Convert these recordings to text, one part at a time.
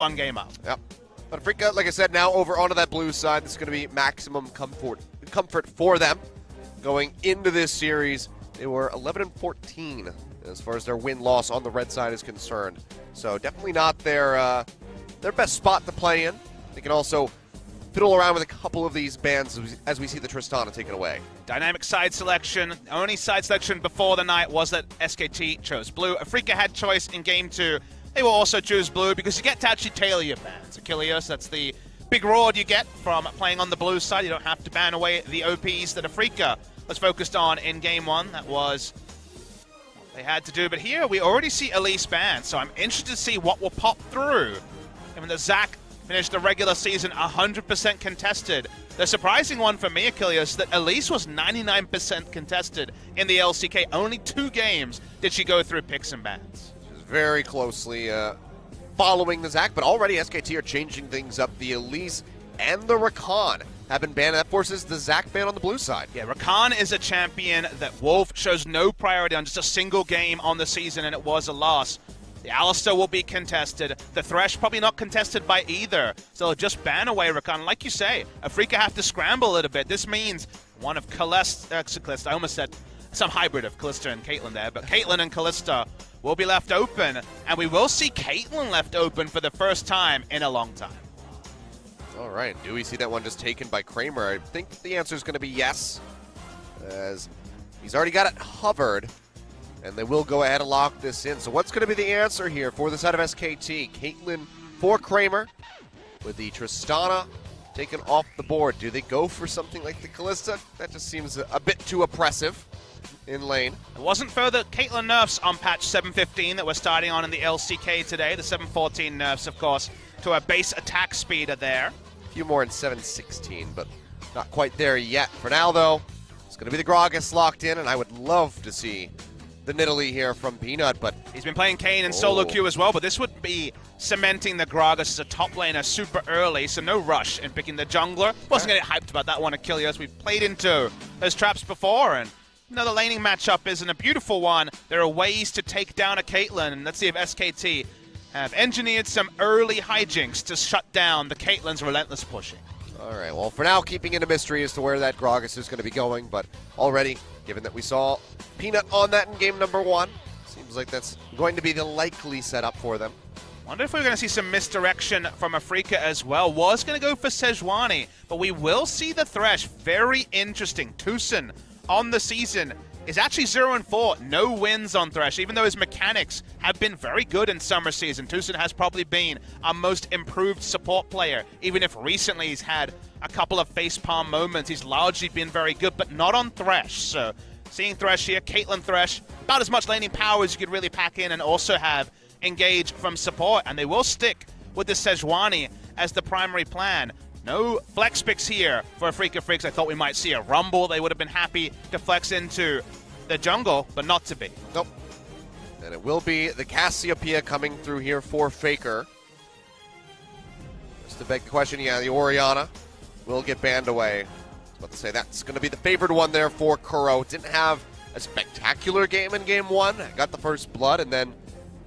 one game up. Yep. But Afrika, like I said, now over onto that blue side. This is going to be maximum comfort for them going into this series. They were 11-14 as far as their win-loss on the red side is concerned. So definitely not their best spot to play in. They can also fiddle around with a couple of these bans as we see the Tristana taken away. Dynamic side selection. Only side selection before the night was that SKT chose blue. Afrika had choice in game 2. They will also choose blue because you get to actually tailor your bans. Achilles, that's the big reward you get from playing on the blue side. You don't have to ban away the OPs that Afrika was focused on in game 1. That was what they had to do. But here we already see Elise banned, so I'm interested to see what will pop through. Given that Zach finished the regular season 100% contested. The surprising one for me, Achilles, that Elise was 99% contested in the LCK. Only 2 games did she go through picks and bans. Very closely following the Zach, but already SKT are changing things up. The Elise and the Rakan have been banned. That forces the Zach ban on the blue side. Yeah, Rakan is a champion that Wolf shows no priority on, just a single game on the season, and it was a loss. The Alistar will be contested. The Thresh probably not contested by either. So they'll just ban away Rakan. Like you say, Afrika have to scramble a little bit. This means one of Kalista, I almost said some hybrid of Kalista and Caitlyn there, but Caitlyn and Kalista will be left open, and we will see Caitlyn left open for the first time in a long time. All right, do we see that one just taken by Kramer? I think the answer is going to be yes, as he's already got it hovered, and they will go ahead and lock this in. So what's going to be the answer here for the side of SKT? Caitlyn for Kramer with the Tristana taken off the board. Do they go for something like the Kalista? That just seems a bit too oppressive in lane. It wasn't further Caitlyn nerfs on patch 7.15 that we're starting on in the LCK today. The 7.14 nerfs, of course, to a base attack speed are there. A few more in 7.16, but not quite there yet. For now, though, it's going to be the Gragas locked in, and I would love to see the Nidalee here from Peanut, but he's been playing Kayn in solo queue as well, but this would be cementing the Gragas as a top laner super early, so no rush in picking the jungler. Wasn't going to get hyped about that one, Achilles. We've played into those traps before, and another laning matchup isn't a beautiful one. There are ways to take down a Caitlyn, and let's see if SKT have engineered some early hijinks to shut down the Caitlyn's relentless pushing. All right, well, for now, keeping it a mystery as to where that Gragas is going to be going, but already, given that we saw Peanut on that in game number 1, seems like that's going to be the likely setup for them. Wonder if we're going to see some misdirection from Afrika as well. Was going to go for Sejuani, but we will see the Thresh. Very interesting. Tucson on the season is actually 0-4. No wins on Thresh, even though his mechanics have been very good in summer season. Tucson has probably been our most improved support player, even if recently he's had a couple of facepalm moments. He's largely been very good, but not on Thresh. So seeing Thresh here, Caitlyn Thresh, about as much laning power as you could really pack in and also have engage from support, and they will stick with the Sejuani as the primary plan. No flex picks here for Afrika Freaks. I thought we might see a Rumble. They would have been happy to flex into the jungle, but not to be. Nope. And it will be the Cassiopeia coming through here for Faker. Just to beg the question, yeah, the Orianna will get banned away. I was about to say that's going to be the favored one there for Kuro. Didn't have a spectacular game in game 1. Got the first blood and then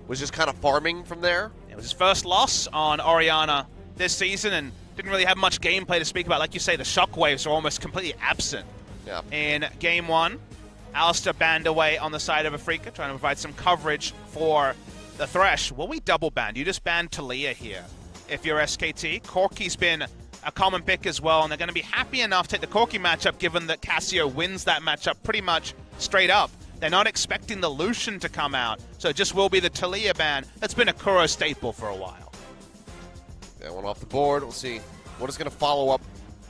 was just kind of farming from there. It was his first loss on Orianna this season and didn't really have much gameplay to speak about. Like you say, the shockwaves are almost completely absent in game 1. Alistar banned away on the side of Afrika, trying to provide some coverage for the Thresh. Will we double ban? You just banned Talia here if you're SKT. Corki's been a common pick as well, and they're going to be happy enough to take the Corki matchup given that Cassio wins that matchup pretty much straight up. They're not expecting the Lucian to come out, so it just will be the Talia ban. That's been a Kuro staple for a while. That one off the board. We'll see what is going to follow up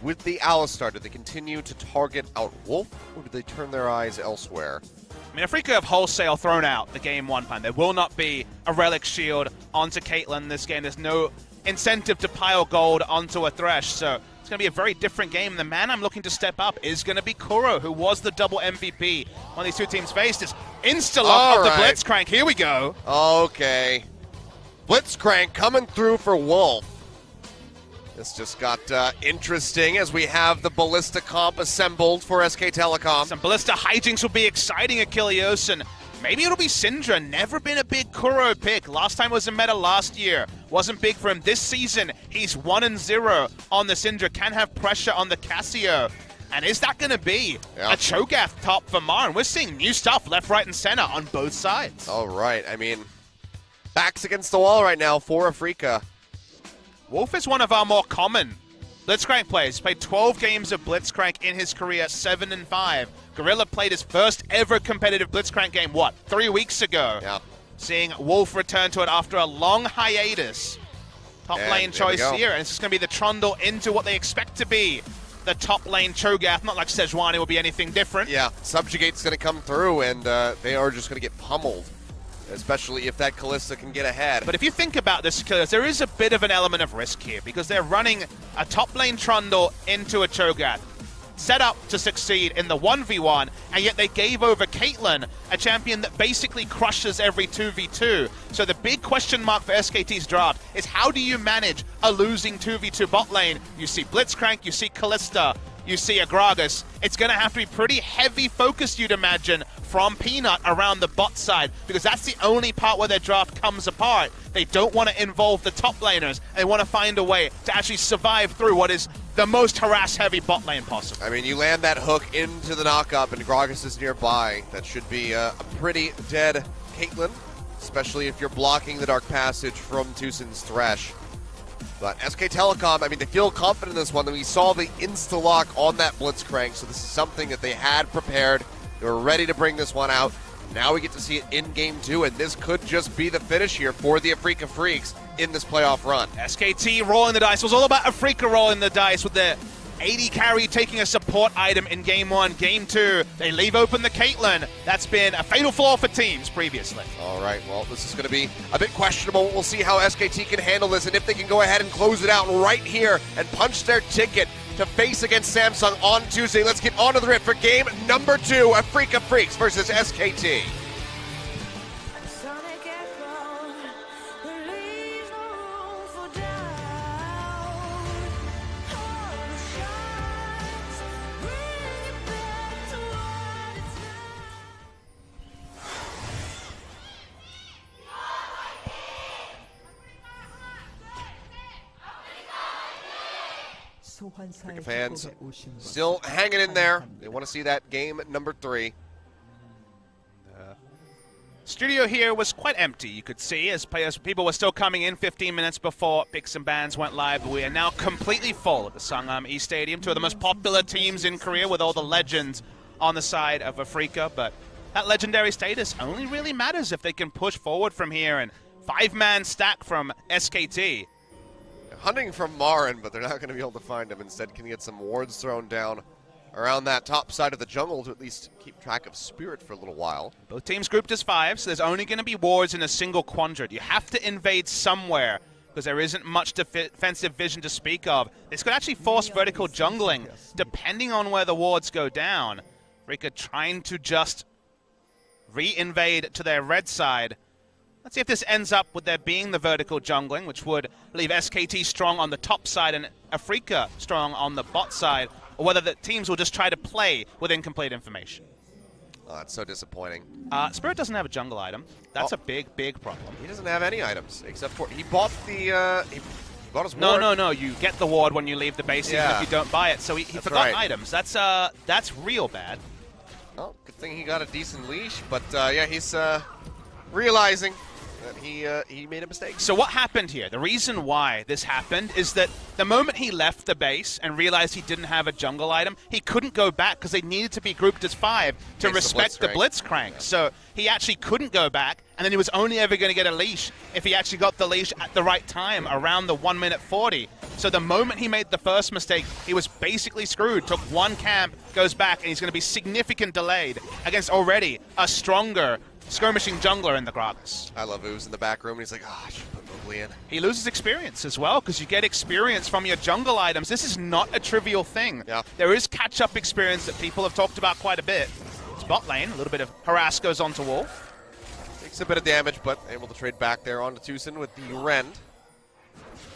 with the Alistar. Do they continue to target out Wolf, or do they turn their eyes elsewhere? I mean, Afrika have wholesale thrown out the game 1 plan. There will not be a Relic Shield onto Caitlyn this game. There's no incentive to pile gold onto a Thresh, so it's going to be a very different game. The man I'm looking to step up is going to be Kuro, who was the double MVP when these two teams faced. It's insta-lock of the Blitzcrank. Here we go. Okay. Blitzcrank coming through for Wolf. This just got interesting as we have the Ballista comp assembled for SK Telecom. Some Ballista hijinks will be exciting, Achilles, and maybe it'll be Syndra. Never been a big Kuro pick. Last time was in meta last year wasn't big for him. This season, he's 1-0 on the Syndra, can have pressure on the Casio. And is that going to be a Cho'Gath top for Mar? And we're seeing new stuff left, right, and center on both sides. All right, I mean, backs against the wall right now for Afrika. Wolf is one of our more common Blitzcrank players. He's played 12 games of Blitzcrank in his career, 7-5. Gorilla played his first ever competitive Blitzcrank game, 3 weeks ago? Yeah. Seeing Wolf return to it after a long hiatus. Top lane choice here, and it's just going to be the Trundle into what they expect to be the top lane Cho'Gath. Not like Sejuani will be anything different. Yeah, Subjugate's going to come through, and they are just going to get pummeled, especially if that Kalista can get ahead. But if you think about this, Killers, there is a bit of an element of risk here, because they're running a top lane Trundle into a Cho'Gath, set up to succeed in the 1v1, and yet they gave over Caitlyn, a champion that basically crushes every 2v2. So the big question mark for SKT's draft is, how do you manage a losing 2v2 bot lane? You see Blitzcrank, you see Kalista, you see Agragas. It's going to have to be pretty heavy focus, you'd imagine, from Peanut around the bot side, because that's the only part where their draft comes apart. They don't want to involve the top laners. They want to find a way to actually survive through what is the most harass-heavy bot lane possible. I mean, you land that hook into the knockup, and Gragas is nearby. That should be a pretty dead Caitlyn, especially if you're blocking the Dark Passage from Tusin's Thresh. But SK Telecom, I mean, they feel confident in this one. We saw the insta-lock on that Blitzcrank, so this is something that they had prepared. They were ready to bring this one out. Now we get to see it in Game 2, and this could just be the finish here for the Afrika Freaks in this playoff run. SKT rolling the dice. It was all about Afrika rolling the dice with the 80 carry taking a support item in Game 1. Game 2, they leave open the Caitlyn. That's been a fatal flaw for teams previously. All right, well, this is going to be a bit questionable. We'll see how SKT can handle this, and if they can go ahead and close it out right here and punch their ticket to face against Samsung on Tuesday. Let's get on to the rift for game number 2, Afrika Freaks versus SKT. Afrika fans still hanging in there. They want to see that game number 3. Studio here was quite empty, you could see, as people were still coming in 15 minutes before Picks and Bans went live. But we are now completely full at the Sangam E Stadium, two of the most popular teams in Korea with all the legends on the side of Afrika. But that legendary status only really matters if they can push forward from here, and 5-man stack from SKT. Hunting from Marin, but they're not going to be able to find him. Instead, can get some wards thrown down around that top side of the jungle to at least keep track of Spirit for a little while. Both teams grouped as 5, so there's only going to be wards in a single quadrant. You have to invade somewhere, because there isn't much defensive vision to speak of. This could actually force vertical jungling, depending on where the wards go down. Rika trying to just re-invade to their red side. Let's see if this ends up with there being the vertical jungling, which would leave SKT strong on the top side and Afrika strong on the bot side, or whether the teams will just try to play with incomplete information. Oh, it's so disappointing. Spirit doesn't have a jungle item. That's a big, big problem. He doesn't have any items, except for he bought the he bought his ward. No. You get the ward when you leave the base, even if you don't buy it. So he forgot items. That's real bad. Oh, good thing he got a decent leash, but yeah, he's realizing that he made a mistake. So what happened here? The reason why this happened is that the moment he left the base and realized he didn't have a jungle item, he couldn't go back because they needed to be grouped as 5 to respect the Blitzcrank. Yeah. So he actually couldn't go back, and then he was only ever going to get a leash if he actually got the leash at the right time, around the 1:40. So the moment he made the first mistake, he was basically screwed. Took one camp, goes back, and he's going to be significant delayed against already a stronger skirmishing jungler in the Gragas. I love Ooze in the back room, and he's like, I should put Mowgli in. He loses experience as well, because you get experience from your jungle items. This is not a trivial thing. Yeah. There is catch-up experience that people have talked about quite a bit. It's bot lane, a little bit of harass goes onto Wolf. Takes a bit of damage, but able to trade back there onto Tusin with the Rend.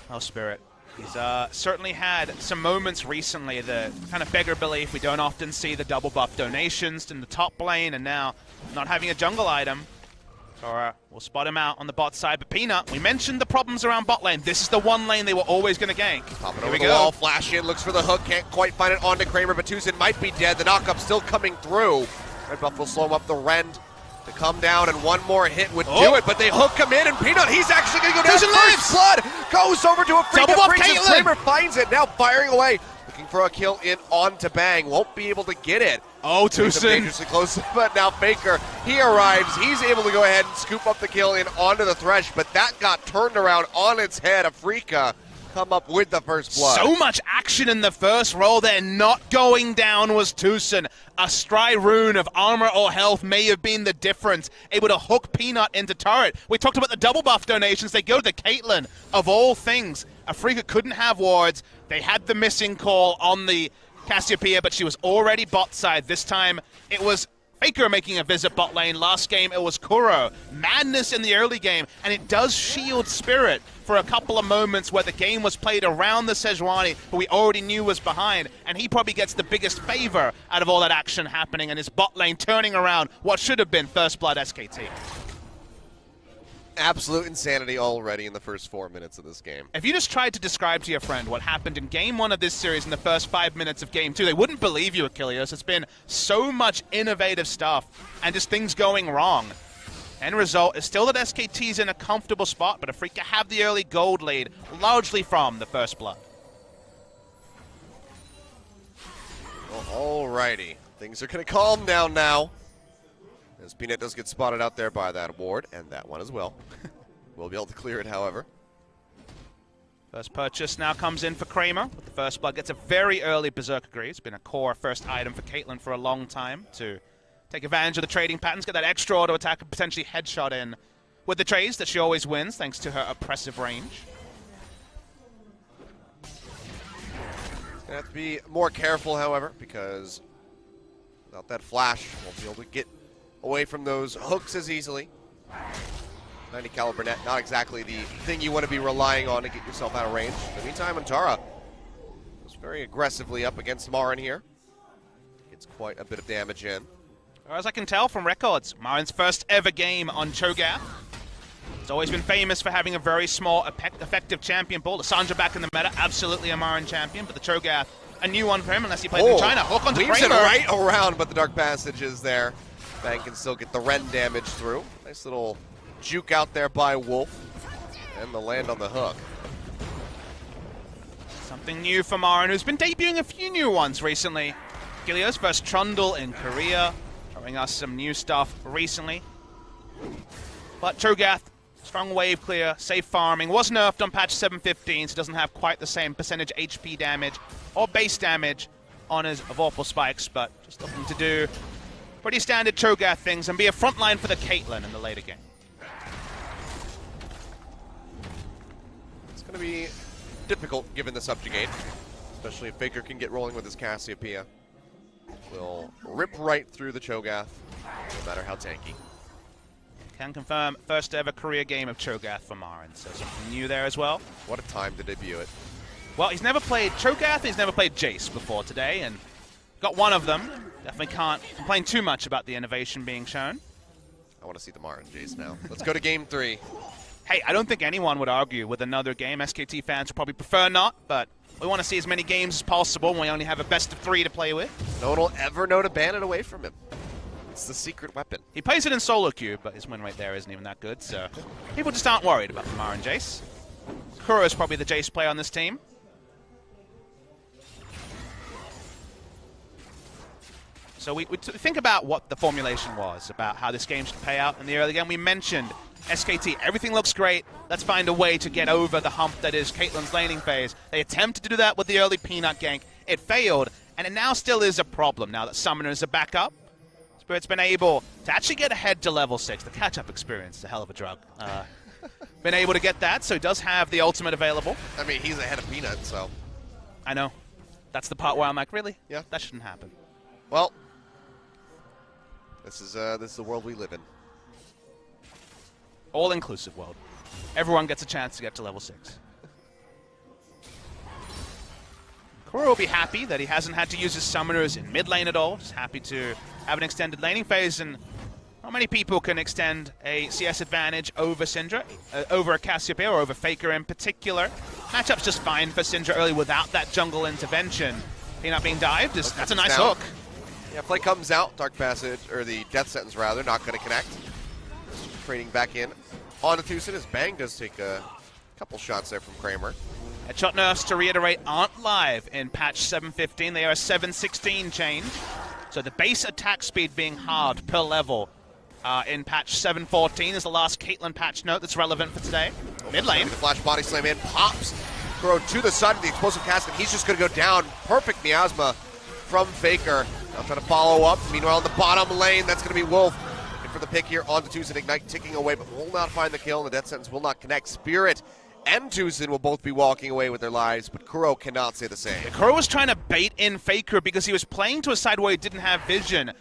Oh, Spirit. He's certainly had some moments recently that kind of beggar belief. We don't often see the double buff donations in the top lane, and now not having a jungle item. Tora will spot him out on the bot side, but Peanut, we mentioned the problems around bot lane. This is the one lane they were always going to gank. Popping over the wall, flash in, looks for the hook, can't quite find it onto Kramer, but tussen might be dead. The knock-up still coming through. Red Buff will slow him up the rend to come down, and one more hit would do it, but they hook him in, and Peanut, he's actually going to go down. First blood goes over to a free to Kramer finds it, now firing away. Looking for a kill in onto Bang, won't be able to get it. Oh, tussen. Dangerously close, but now Faker, he arrives. He's able to go ahead and scoop up the kill in onto the Thresh, but that got turned around on its head. Afrika come up with the first blood. So much action in the first roll there. Not going down was tussen. A Stry rune of armor or health may have been the difference. Able to hook Peanut into turret. We talked about the double buff donations. They go to Caitlyn, of all things. Afrika couldn't have wards. They had the missing call on the Cassiopeia, but she was already bot side. This time it was Faker making a visit bot lane. Last game it was Kuro. Madness in the early game, and it does shield Spirit for a couple of moments where the game was played around the Sejuani, who we already knew was behind, and he probably gets the biggest favor out of all that action happening, and his bot lane turning around what should have been first blood SKT. Absolute insanity already in the first 4 minutes of this game. If you just tried to describe to your friend what happened in Game 1 of this series in the first 5 minutes of Game 2, they wouldn't believe you, Achilles. It's been so much innovative stuff and just things going wrong. End result is still that SKT's in a comfortable spot, but Afrika have the early gold lead, largely from the first blood. Well, alrighty. Things are going to calm down now, as Peanut does get spotted out there by that ward, and that one as well. We'll be able to clear it, however. First purchase now comes in for Kramer. With the first blood, gets a very early Berserk Agree. It's been a core first item for Caitlyn for a long time to take advantage of the trading patterns, get that extra auto attack and potentially headshot in with the trades that she always wins thanks to her oppressive range. Gonna have to be more careful, however, because without that flash, won't be able to get away from those hooks as easily. 90 caliber net, not exactly the thing you want to be relying on to get yourself out of range. In the meantime, Antara was very aggressively up against Marin here. Gets quite a bit of damage in. As I can tell from records, Marin's first ever game on Cho'Gath. He's always been famous for having a very small, effective champion pool. The Sandra back in the meta, absolutely a Marin champion, but the Cho'Gath, a new one for him unless he played in China. Hook onto Kramer. Kramer. It right around, but the Dark Passage is there. Bang can still get the Ren damage through. Nice little juke out there by Wolf. And the land on the hook. Something new for Marin, who's been debuting a few new ones recently. Gilios versus Trundle in Korea, showing us some new stuff recently. But Cho'Gath, strong wave clear, safe farming, was nerfed on patch 7.15, so doesn't have quite the same percentage HP damage or base damage on his Vorpal Spikes, but just looking to do pretty standard Cho'Gath things and be a frontline for the Caitlyn in the later game. It's going to be difficult given the subjugate, especially if Faker can get rolling with his Cassiopeia. Will rip right through the Cho'Gath, no matter how tanky. Can confirm first ever career game of Cho'Gath for Marin, so something new there as well. What a time to debut it. Well, he's never played Cho'Gath, he's never played Jace before today, and got one of them. Definitely can't complain too much about the innovation being shown. I want to see the Marin Jace now. Let's go to game 3. Hey, I don't think anyone would argue with another game. SKT fans would probably prefer not, but we want to see as many games as possible when we only have a best of 3 to play with. No one will ever know to ban it away from him. It's the secret weapon. He plays it in solo queue, but his win rate there isn't even that good, so people just aren't worried about the Marin Jace. Kuro is probably the Jace player on this team. So we think about what the formulation was, about how this game should play out in the early game. We mentioned SKT, everything looks great. Let's find a way to get over the hump that is Caitlyn's laning phase. They attempted to do that with the early Peanut gank. It failed, and it now still is a problem now that Summoners are back up. Spirit's been able to actually get ahead to level 6. The catch-up experience is a hell of a drug. Been able to get that, so he does have the ultimate available. I mean, he's ahead of Peanut, so. I know. That's the part where I'm like, really? Yeah. That shouldn't happen. Well, this is the world we live in. All-inclusive world. Everyone gets a chance to get to level 6. Kuro will be happy that he hasn't had to use his summoners in mid lane at all. Just happy to have an extended laning phase, and Not many people can extend a CS advantage over Syndra, over a Cassiopeia, or over Faker in particular. Matchup's just fine for Syndra early without that jungle intervention. Peanut being dived, that's a nice hook. Yeah, play comes out, Dark Passage, or the Death Sentence rather, not going to connect. Trading back in onto Tucson as Bang does take a couple shots there from Kramer. Headshot nerfs, to reiterate, aren't live in patch 7.15. They are a 7.16 change. So the base attack speed being halved per level in patch 7.14 is the last Caitlyn patch note that's relevant for today. Mid lane. The flash body slam in, pops. Throw to the side of the explosive cast, and he's just going to go down. Perfect miasma from Faker. Now trying to follow up. Meanwhile, in the bottom lane, that's going to be Wolf. Looking for the pick here on the Tucson. Ignite ticking away, but will not find the kill. And the Death Sentence will not connect. Spirit and Tucson will both be walking away with their lives, but Kuro cannot say the same. Kuro was trying to bait in Faker because he was playing to a side where he didn't have vision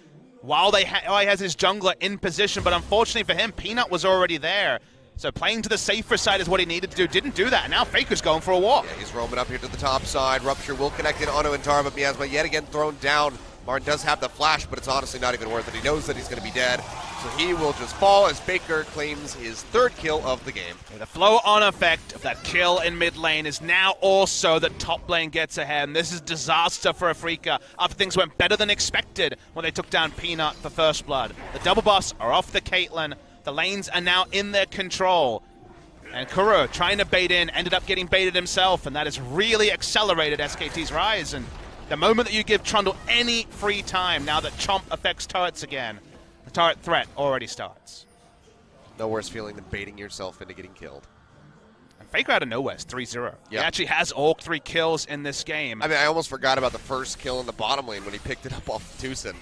while he has his jungler in position, but unfortunately for him, Peanut was already there. So playing to the safer side is what he needed to do. Didn't do that, and now Faker's going for a walk. Yeah, he's roaming up here to the top side. Rupture will connect in onto Antara, but Miasma yet again thrown down. Martin does have the flash, but it's honestly not even worth it. He knows that he's going to be dead, so he will just fall as Faker claims his third kill of the game. The flow-on effect of that kill in mid lane is now also that top lane gets ahead, and this is disaster for Afrika after things went better than expected when they took down Peanut for first blood. The double buffs are off the Caitlyn. The lanes are now in their control. And Kuro, trying to bait in, ended up getting baited himself, and that has really accelerated SKT's rise. And the moment that you give Trundle any free time, now that Chomp affects turrets again, the turret threat already starts. No worse feeling than baiting yourself into getting killed. And Faker out of nowhere is 3-0. Yep. He actually has all 3 kills in this game. I mean, I almost forgot about the first kill in the bottom lane when he picked it up off Tucson.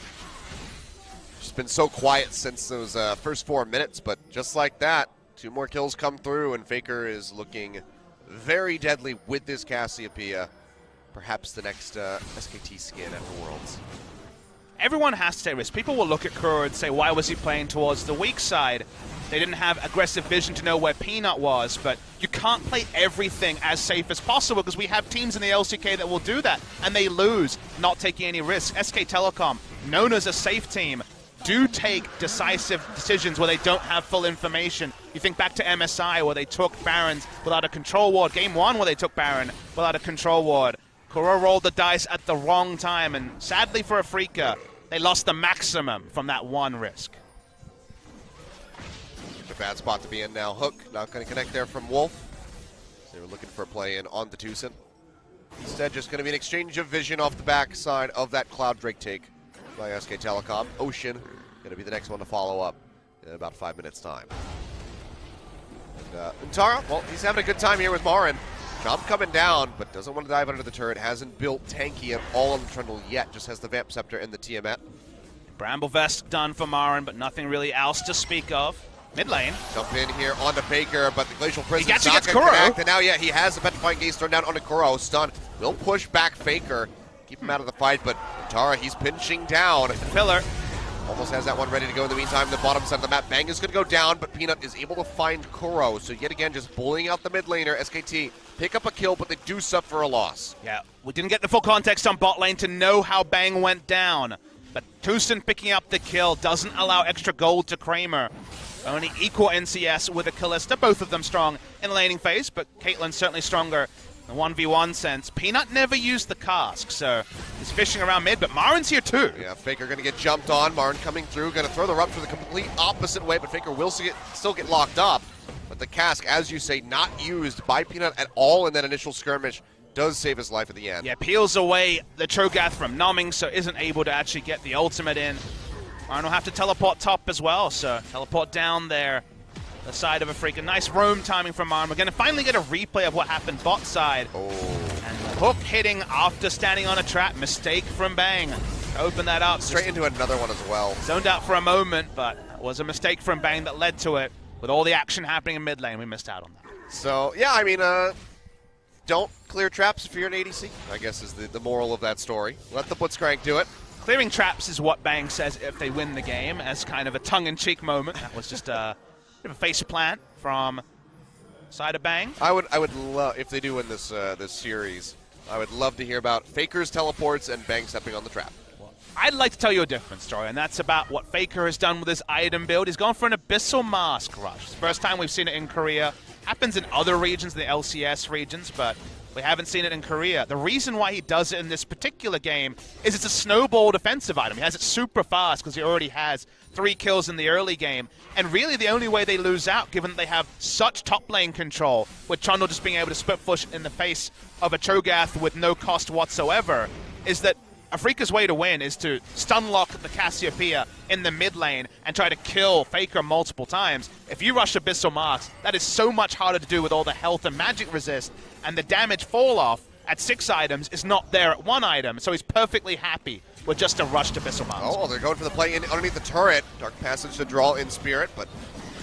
Just been so quiet since those first 4 minutes, but just like that, 2 more kills come through, and Faker is looking very deadly with this Cassiopeia. Perhaps the next SKT skin at the Worlds. Everyone has to take risks. People will look at Kuro and say, why was he playing towards the weak side? They didn't have aggressive vision to know where Peanut was, but you can't play everything as safe as possible because we have teams in the LCK that will do that, and they lose, not taking any risks. SK Telecom, known as a safe team, do take decisive decisions where they don't have full information. You think back to MSI where they took Barons without a control ward. Game 1 where they took Baron without a control ward. Kuro rolled the dice at the wrong time, and sadly for Afrika, they lost the maximum from that one risk. A bad spot to be in now. Hook not going to connect there from Wolf. They were looking for a play in on the Tucson. Instead, just going to be an exchange of vision off the backside of that Cloud Drake take by SK Telecom. Ocean going to be the next one to follow up in about 5 minutes' time. And Tara, well, he's having a good time here with Marin. Jump coming down, but doesn't want to dive under the turret. Hasn't built tanky at all on the Trundle yet. Just has the Vamp Scepter and the Tiamat. Bramble Vest done for Marin, but nothing really else to speak of. Mid lane. Jump in here onto Baker, but the Glacial Prison gets not Kuro. going to connect. And now, yeah, he has the Petrifying Gaze thrown down onto Kuro. Stun will push back Faker. Keep him out of the fight, but Tara, he's pinching down. Pillar. Almost has that one ready to go in the meantime. The bottom side of the map, Bang is going to go down, but Peanut is able to find Kuro. So yet again, just bullying out the mid laner. SKT pick up a kill, but they do suffer a loss. Yeah, we didn't get the full context on bot lane to know how Bang went down. But Tucson picking up the kill doesn't allow extra gold to Kramer. Only equal NCS with a Kalista, both of them strong in the laning phase, but Caitlyn's certainly stronger in the 1v1 sense. Peanut never used the cask, so he's fishing around mid, but Marin's here too. Yeah, Faker going to get jumped on. Marin coming through, going to throw the Rupture the complete opposite way, but Faker will still get locked up. But the cask, as you say, not used by Peanut at all in that initial skirmish, does save his life at the end. Yeah, peels away the Cho'Gath from numbing, so isn't able to actually get the ultimate in. Marin will have to teleport top as well, so teleport down there. The side of Afrika. Nice roam timing from Marin. We're going to finally get a replay of what happened bot side. Oh. And Hook hitting after standing on a trap. Mistake from Bang. Open that up. Straight into another one as well. Zoned out for a moment, but it was a mistake from Bang that led to it. With all the action happening in mid lane, we missed out on that. So, yeah, I mean, don't clear traps if you're an ADC, I guess is the moral of that story. Let the Blitzcrank do it. Clearing traps is what Bang says if they win the game, as kind of a tongue-in-cheek moment. That was just a bit of a face plant from side of Bang. I would love, if they do win this this series, I would love to hear about Faker's teleports and Bang stepping on the trap. Well, I'd like to tell you a different story, and that's about what Faker has done with his item build. He's gone for an Abyssal Mask Rush. It's the first time we've seen it in Korea. Happens in other regions, the LCS regions, but we haven't seen it in Korea. The reason why he does it in this particular game is it's a snowball defensive item. He has it super fast because he already has 3 kills in the early game. And really the only way they lose out, given that they have such top lane control, with Trundle just being able to split push in the face of a Cho'Gath with no cost whatsoever, is that Afrika's way to win is to stun lock the Cassiopeia in the mid lane and try to kill Faker multiple times. If you rush Abyssal Marks, that is so much harder to do with all the health and magic resist, and the damage fall off at 6 items is not there at 1 item, so he's perfectly happy with just a rushed Abyssal Marks. Oh, they're going for the play in underneath the turret. Dark Passage to draw in Spirit, but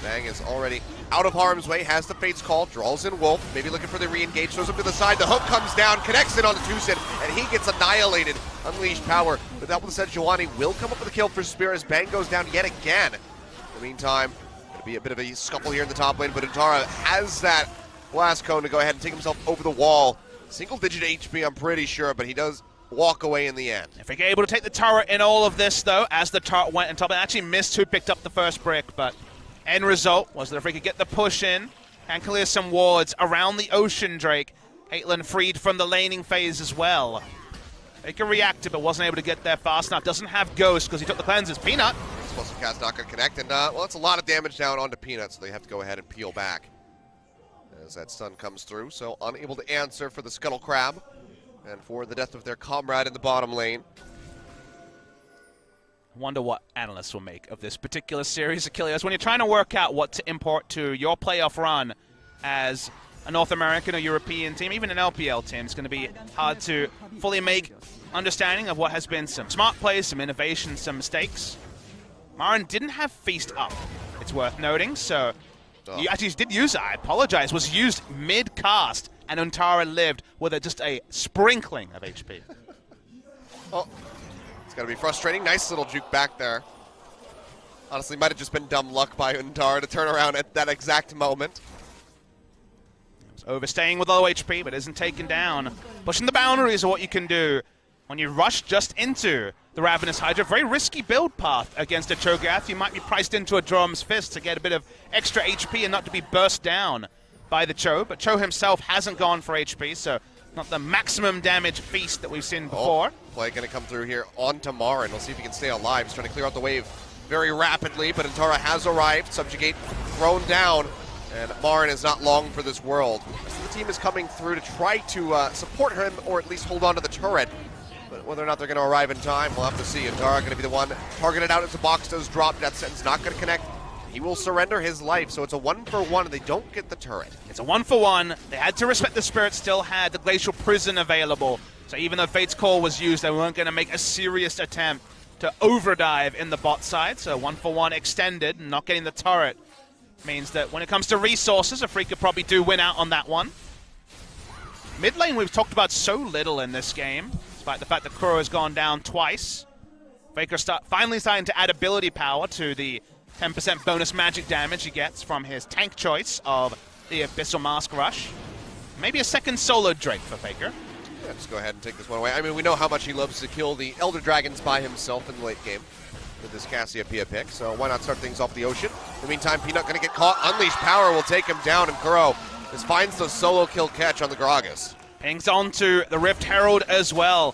Bang is already out of harm's way, has the Fate's Call, draws in Wolf, maybe looking for the re-engage, throws him to the side, the hook comes down, connects it onto Tucson, and he gets annihilated. Unleashed Power, but that one said Sejuani will come up with a kill for Spirit as Bang goes down yet again. In the meantime, going to be a bit of a scuffle here in the top lane, but Antara has that Blast Cone to go ahead and take himself over the wall. Single-digit HP, I'm pretty sure, but he does walk away in the end. If we're able to take the turret in all of this, though, as the turret went on top, and actually missed who picked up the first brick, but end result was that if we could get the push in and clear some wards around the Ocean Drake, Caitlyn freed from the laning phase as well. Faker reacted, but wasn't able to get there fast enough. Doesn't have Ghost because he took the cleanses. Peanut. Explosive Cast not going to connect, and well, that's a lot of damage down onto Peanut, so they have to go ahead and peel back as that stun comes through. So unable to answer for the Scuttle Crab and for the death of their comrade in the bottom lane. Wonder what analysts will make of this particular series, Achilles. When you're trying to work out what to import to your playoff run as a North American or European team, even an LPL team, it's going to be hard to fully make understanding of what has been some smart plays, some innovation, some mistakes. Marin didn't have Feast up, it's worth noting, so you actually did use it, I apologize, was used mid-cast, and Antara lived with just a sprinkling of HP. Oh. Got to be frustrating. Nice little juke back there. Honestly, might have just been dumb luck by Undar to turn around at that exact moment. Overstaying with low HP, but isn't taken down. Pushing the boundaries of what you can do when you rush just into the Ravenous Hydra. Very risky build path against a Cho'Gath. You might be priced into a Drum's Fist to get a bit of extra HP and not to be burst down by the Cho. But Cho himself hasn't gone for HP, so not the maximum damage Feast that we've seen before. Play going to come through here onto Marin. We'll see if he can stay alive. He's trying to clear out the wave very rapidly, but Antara has arrived. Subjugate thrown down, and Marin is not long for this world. So the team is coming through to try to support him, or at least hold on to the turret. But whether or not they're going to arrive in time, we'll have to see. Antara going to be the one targeted out as the box does drop. Death Sentence not going to connect. He will surrender his life, so it's a 1-for-1, and they don't get the turret. It's a 1-for-1. They had to respect the Spirit, still had the Glacial Prison available. So even though Fate's Call was used, they weren't going to make a serious attempt to overdive in the bot side. So 1-for-1 extended, and not getting the turret means that when it comes to resources, Afrika probably do win out on that one. Mid lane we've talked about so little in this game, despite the fact that Kuro has gone down twice. Faker finally starting to add ability power to the 10% bonus magic damage he gets from his tank choice of the Abyssal Mask Rush. Maybe a second solo Drake for Faker. Yeah, just go ahead and take this one away. I mean, we know how much he loves to kill the Elder Dragons by himself in the late game with this Cassiopeia pick, so why not start things off the Ocean? In the meantime, Peanut going to get caught. Unleashed Power will take him down, and Kuro just finds the solo kill catch on the Gragas. Pings onto the Rift Herald as well.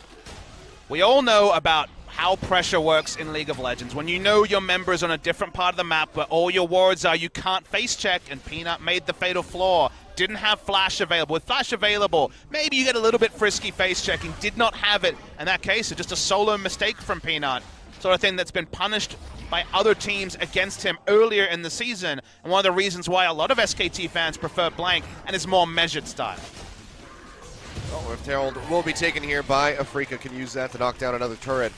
We all know about how pressure works in League of Legends. When you know your member is on a different part of the map where all your wards are, you can't face check, and Peanut made the fatal flaw. Didn't have Flash available. With Flash available, maybe you get a little bit frisky face checking. Did not have it. In that case, it's just a solo mistake from Peanut. Sort of thing that's been punished by other teams against him earlier in the season, and one of the reasons why a lot of SKT fans prefer Blank and his more measured style. Well, Rift Herald will be taken here by Afrika. Can use that to knock down another turret.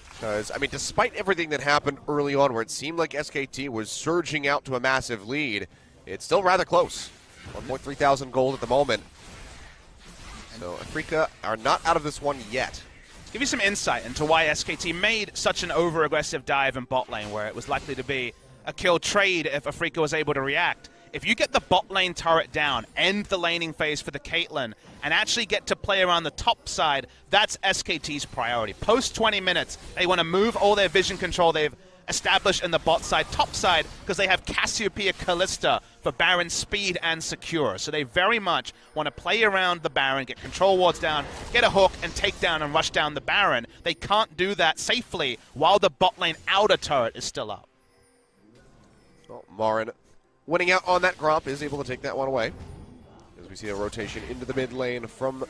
Because, I mean, despite everything that happened early on where it seemed like SKT was surging out to a massive lead, it's still rather close. 1,300 gold at the moment. So Afrika are not out of this one yet. Give you some insight into why SKT made such an over-aggressive dive in bot lane where it was likely to be a kill trade if Afrika was able to react. if you get the bot lane turret down, end the laning phase for the Caitlyn, and actually get to play around the top side, that's SKT's priority. Post 20 minutes, they want to move all their vision control they've established in the bot side, top side, because they have Cassiopeia Callista for Baron speed and secure. So they very much want to play around the Baron, get control wards down, get a hook, and take down and rush down the Baron. They can't do that safely while the bot lane outer turret is still up. Well, Marin winning out on that Gromp is able to take that one away. As we see a rotation into the mid lane from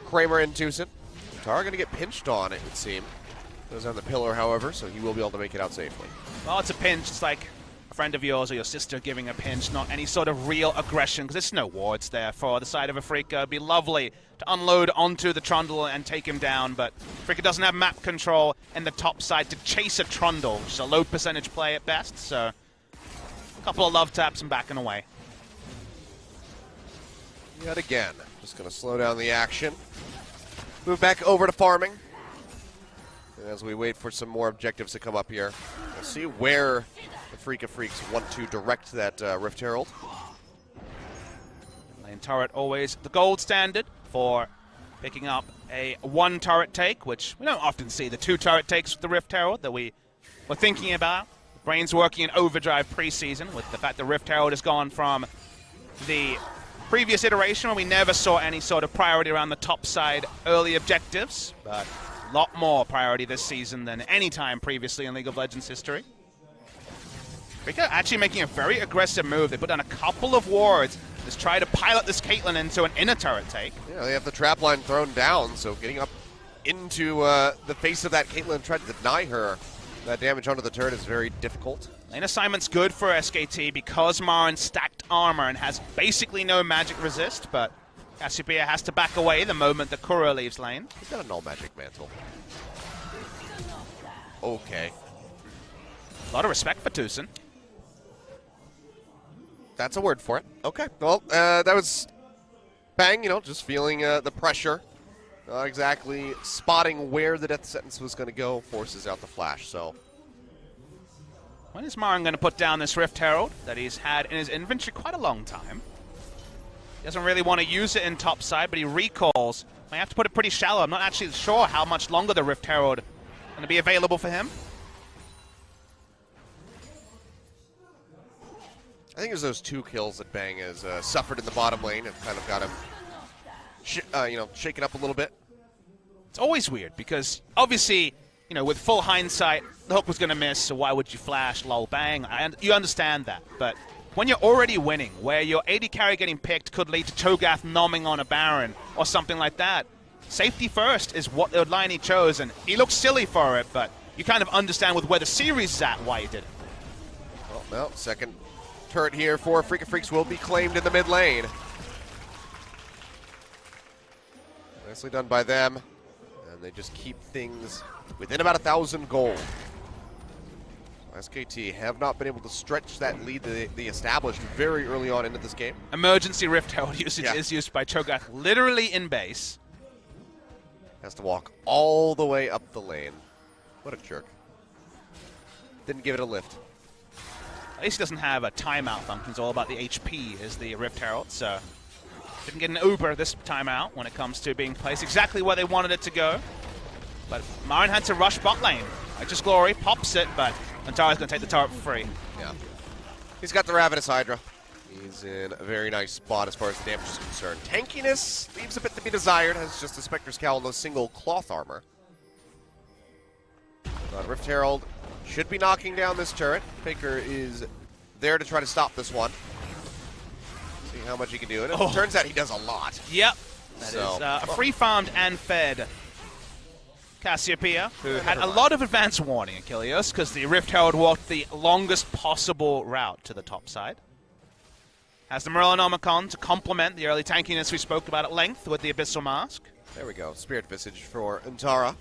Kramer and Tucson. Tara going to get pinched on, it would seem. Goes on the pillar, however, so he will be able to make it out safely. Well, it's a pinch. It's like a friend of yours or your sister giving a pinch, not any sort of real aggression, because there's no wards there for the side of Afrika. It'd be lovely to unload onto the Trundle and take him down, but Afrika doesn't have map control in the top side to chase a Trundle, which is a low percentage play at best, so a couple of love taps and backing away. Yet again, just going to slow down the action. Move back over to farming. As we wait for some more objectives to come up here, we'll see where the Freak of Freaks want to direct that Rift Herald. Lane turret always the gold standard for picking up a one turret take, which we don't often see. The two turret takes with the Rift Herald that we were thinking about. Brain's working in overdrive preseason with the fact the Rift Herald has gone from the previous iteration where we never saw any sort of priority around the top side early objectives, but a lot more priority this season than any time previously in League of Legends history. Afrika actually making a very aggressive move. They put down a couple of wards. Just try to pilot this Caitlyn into an inner turret take. Yeah, they have the trap line thrown down, so getting up into the face of that Caitlyn and trying to deny her that damage onto the turret is very difficult. Lane assignment's good for SKT because Marin stacked armor and has basically no magic resist, but Cassiopeia has to back away the moment that Kuro leaves lane. He's got a null magic mantle. Okay. A lot of respect for Tucson. That's a word for it. Okay. Well, that was Bang, just feeling the pressure. Not exactly spotting where the death sentence was going to go. Forces out the flash, so. When is Marin going to put down this Rift Herald that he's had in his inventory quite a long time? He doesn't really want to use it in top side, but he recalls. Might have to put it pretty shallow. I'm not actually sure how much longer the Rift Herald is going to be available for him. I think it was those 2 kills that Bang has suffered in the bottom lane and kind of got him, shaken up a little bit. It's always weird because obviously, with full hindsight, the hook was going to miss, so why would you flash, lol, Bang? You understand that, but when you're already winning, where your AD carry getting picked could lead to Cho'Gath nomming on a Baron or something like that, safety first is what the line he chose, and he looks silly for it, but you kind of understand with where the series is at why he did it. Well, no, second turret here for Freak of Freaks will be claimed in the mid lane. Nicely done by them, and they just keep things within about 1,000 gold. SKT have not been able to stretch that lead that they established very early on into this game. Emergency Rift Herald usage is used by Cho'Gath literally in base. Has to walk all the way up the lane. What a jerk. Didn't give it a lift. At least he doesn't have a timeout function. It's all about the HP is the Rift Herald, so didn't get an Uber this timeout when it comes to being placed exactly where they wanted it to go. But Marin had to rush bot lane. Righteous Glory pops it, but Antara's going to take the turret for free. Yeah. He's got the Ravenous Hydra. He's in a very nice spot as far as the damage is concerned. Tankiness leaves a bit to be desired, has just the Spectre's Cowl, no single cloth armor. Rift Herald should be knocking down this turret. Faker is there to try to stop this one. See how much he can do. And it turns out he does a lot. Yep. That is a free-farmed and fed Cassiopeia, who had a lot of advance warning, Achilles, because the Rift Herald walked the longest possible route to the top side. Has the Morellonomicon to complement the early tankiness we spoke about at length with the Abyssal Mask. There we go. Spirit Visage for Antara.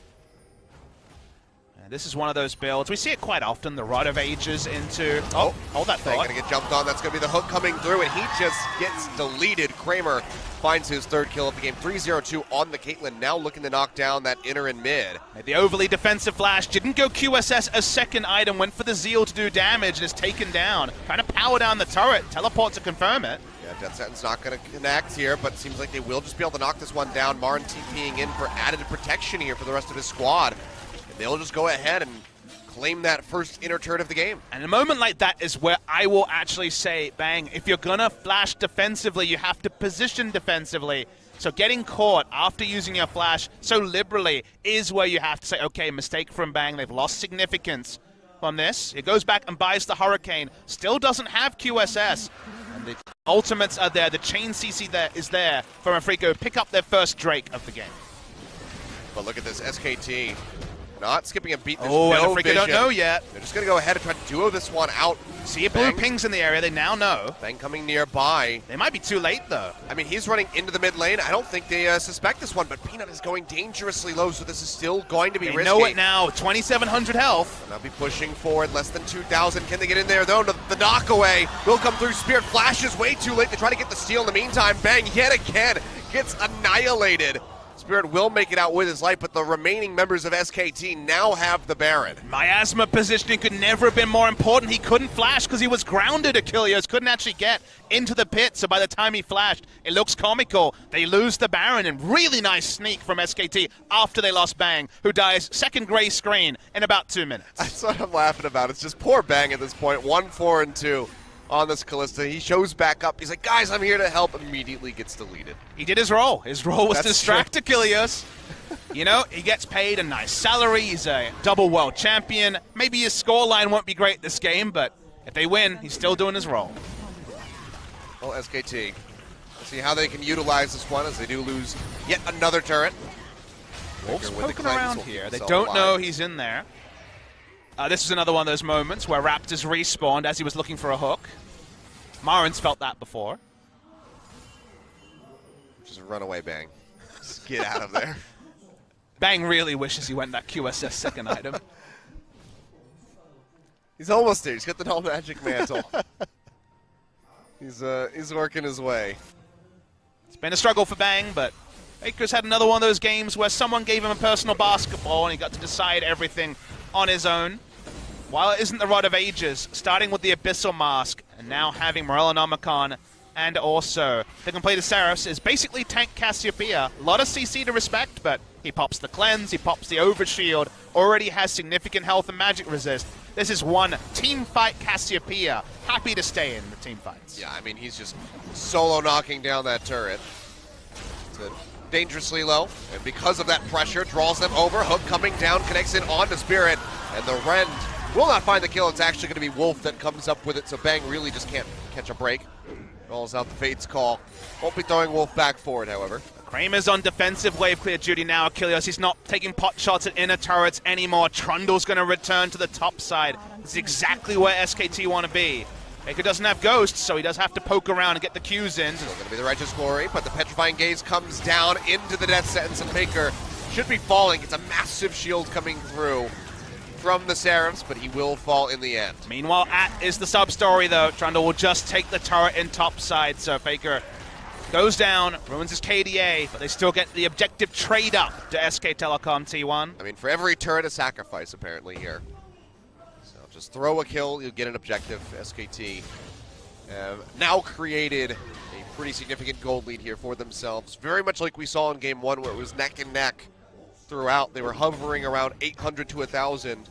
And this is one of those builds. We see it quite often, the Rod of Ages into... Oh, hold that thought. Going to get jumped on. That's going to be the hook coming through, and he just gets deleted Kramer finds his third kill of the game. 3-0-2 on the Caitlyn, now looking to knock down that inner and mid. The overly defensive flash didn't go QSS a second item, went for the Zeal to do damage and is taken down. Trying to power down the turret, teleport to confirm it. Yeah, Death Sentence not going to connect here, but it seems like they will just be able to knock this one down. Marn TPing in for added protection here for the rest of his squad. And they'll just go ahead and claim that first inner turret of the game. And a moment like that is where I will actually say, Bang, if you're going to flash defensively, you have to position defensively. So getting caught after using your flash so liberally is where you have to say, okay, mistake from Bang. They've lost significance from this. It goes back and buys the Hurricane. Still doesn't have QSS. And the ultimates are there. The chain CC there is there from Afrika. Pick up their first Drake of the game. But look at this, SKT. Not skipping a beat. There's Oh, no and Afrika vision. don't know yet. They're just going to go ahead and try to duo this one out. See a blue pings in the area. They now know. Bang coming nearby. They might be too late, though. I mean, he's running into the mid lane. I don't think they suspect this one, but Peanut is going dangerously low, so this is still going to be risky. They know it now. 2,700 health. And they'll be pushing forward, less than 2,000. Can they get in there, though? The knockaway will come through. Spirit flashes way too late. They try to get the steal in the meantime. Bang, yet again, gets annihilated. Spirit will make it out with his life, but the remaining members of SKT now have the Baron. Miasma positioning could never have been more important. He couldn't flash because he was grounded. Achilles couldn't actually get into the pit, so by the time he flashed, it looks comical. They lose the Baron, and really nice sneak from SKT after they lost Bang, who dies second gray screen in about 2 minutes. That's what I'm laughing about. It's just poor Bang at this point. 1-4-2 on this Callista. He shows back up. He's like, guys, I'm here to help. Immediately gets deleted. He did his role. His role was to That's distract Achilles. You know, he gets paid a nice salary. He's a double world champion. Maybe his scoreline won't be great this game, but if they win, he's still doing his role. Well, SKT, let's see how they can utilize this one as they do lose yet another turret. Wolf's With the poking cleanse around will keep here. They himself don't alive. know he's in there. This is another one of those moments where Raptors respawned as he was looking for a hook. Marin's felt that before. Just run away, Bang. Just get out of there. Bang really wishes he went that QSS second item. He's almost there. He's got the Null Magic Mantle. He's working his way. It's been a struggle for Bang, but Baker's had another one of those games where someone gave him a personal basketball and he got to decide everything on his own. While it isn't the Rod of Ages, starting with the Abyssal Mask and now having Morellonomicon and also the completed Seraphs is basically tank Cassiopeia. A lot of CC to respect, but he pops the Cleanse, he pops the Overshield, already has significant health and magic resist. This is one team fight Cassiopeia. Happy to stay in the team fights. Yeah, I mean, he's just solo knocking down that turret. It's dangerously low, and because of that pressure, draws them over. Hook coming down, connects in onto Spirit, and the Rend will not find the kill. It's actually going to be Wolf that comes up with it, so Bang really just can't catch a break. Rolls out the Fate's Call. Won't be throwing Wolf back forward, however. Kramer's on defensive wave clear duty now. Achilles, he's not taking pot shots at inner turrets anymore. Trundle's going to return to the top side. This is exactly where SKT want to be. Baker doesn't have ghosts, so he does have to poke around and get the Qs in. Still going to be the Righteous Glory, but the Petrifying Gaze comes down into the Death Sentence, and Baker should be falling. It's a massive shield coming through from the Seraphs, but he will fall in the end. Meanwhile, At is the sub-story, though. Trundle will just take the turret in top side, so Baker goes down, ruins his KDA, but they still get the objective trade up to SK Telecom T1. I mean, for every turret, a sacrifice, apparently, here. So just throw a kill, you'll get an objective. SKT now created a pretty significant gold lead here for themselves. Very much like we saw in Game 1, where it was neck and neck throughout. They were hovering around 800 to 1,000.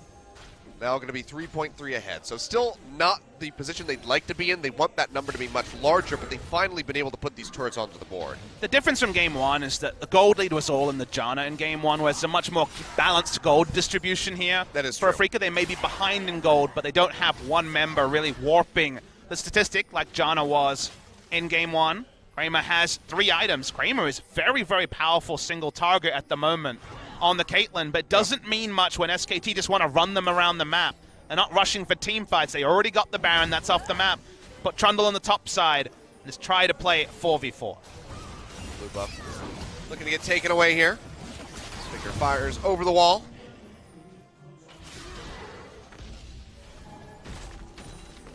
Now going to be 3.3 ahead. So still not the position they'd like to be in. They want that number to be much larger, but they've finally been able to put these turrets onto the board. The difference from Game 1 is that the gold lead was all in the Janna in Game 1, where it's a much more balanced gold distribution here. That is For true. Afrika, they may be behind in gold, but they don't have one member really warping the statistic like Janna was in Game 1. Kramer has 3 items. Kramer is very, very powerful single target at the moment on the Caitlyn, but doesn't mean much when SKT just want to run them around the map. They're not rushing for team fights. They already got the Baron. That's off the map. Put Trundle on the top side. Let's try to play 4v4. Blue buff looking to get taken away here. Sticker fires over the wall.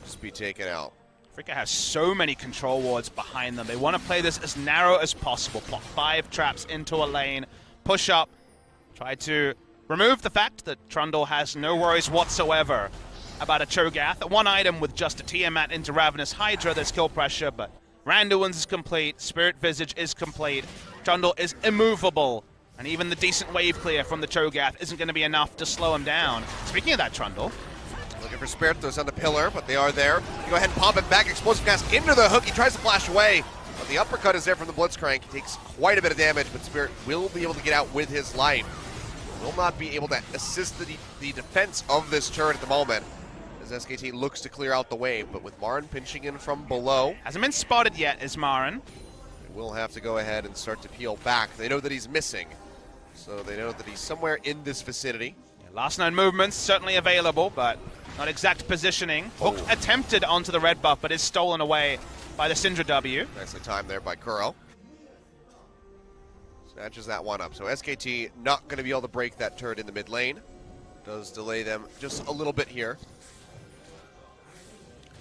Just be taken out. Africa has so many control wards behind them. They want to play this as narrow as possible. Plot 5 traps into a lane, push up, try to remove the fact that Trundle has no worries whatsoever about a Cho'Gath. One item with just a Tiamat into Ravenous Hydra, there's kill pressure, but Randuin's is complete, Spirit Visage is complete, Trundle is immovable, and even the decent wave clear from the Cho'Gath isn't going to be enough to slow him down. Speaking of that, Trundle, looking for Spirit, those on the pillar, but they are there. You go ahead and pop him back, explosive cast into the hook. He tries to flash away, but the uppercut is there from the Blitzcrank. He takes quite a bit of damage, but Spirit will be able to get out with his life. Will not be able to assist the defense of this turret at the moment, as SKT looks to clear out the wave, but with Marin pinching in from below. Hasn't been spotted yet, is Marin. They will have to go ahead and start to peel back. They know that he's missing, so they know that he's somewhere in this vicinity. Yeah, last known movements certainly available, but not exact positioning. Hook attempted onto the red buff, but is stolen away by the Syndra W. Nicely timed there by Kuro. Snatches that one up. So SKT not going to be able to break that turret in the mid lane. Does delay them just a little bit here.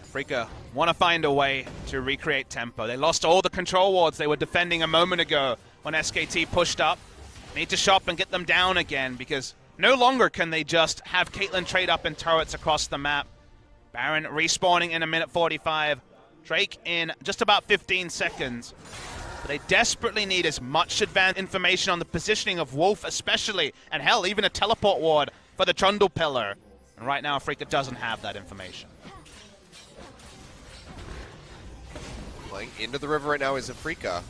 Africa want to find a way to recreate tempo. They lost all the control wards they were defending a moment ago when SKT pushed up. Need to shop and get them down again, because no longer can they just have Caitlyn trade up in turrets across the map. Baron respawning in a minute 45. Drake in just about 15 seconds. But they desperately need as much advanced information on the positioning of Wolf especially, and hell, even a teleport ward for the Trundle pillar. And right now, Africa doesn't have that information. Playing into the river right now is Africa.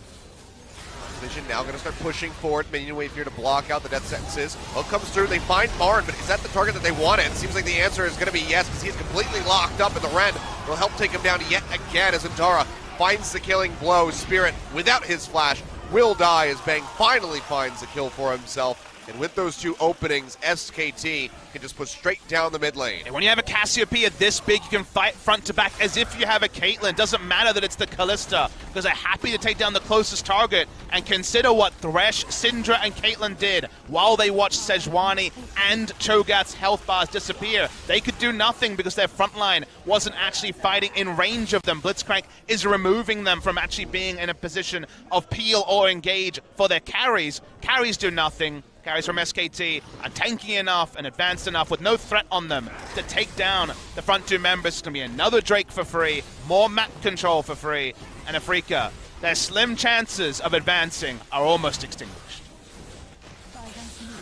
Vision now going to start pushing forward. Minion wave here to block out the death sentences. Hook comes through. They find Marin, but is that the target that they wanted? It seems like the answer is going to be yes, because he's completely locked up in the Ren. Will help take him down yet again as Antara finds the killing blow. Spirit, without his flash, will die as Bang finally finds the kill for himself. And with those two openings, SKT can just push straight down the mid lane. And when you have a Cassiopeia this big, you can fight front to back as if you have a Caitlyn. Doesn't matter that it's the Kalista, because they're happy to take down the closest target. And consider what Thresh, Syndra, and Caitlyn did while they watched Sejuani and Cho'Gath's health bars disappear. They could do nothing because their front line wasn't actually fighting in range of them. Blitzcrank is removing them from actually being in a position of peel or engage for their carries. Carries do nothing. Carries from SKT are tanky enough and advanced enough with no threat on them to take down the front two members. It's going to be another Drake for free, more map control for free, and Africa, their slim chances of advancing are almost extinguished.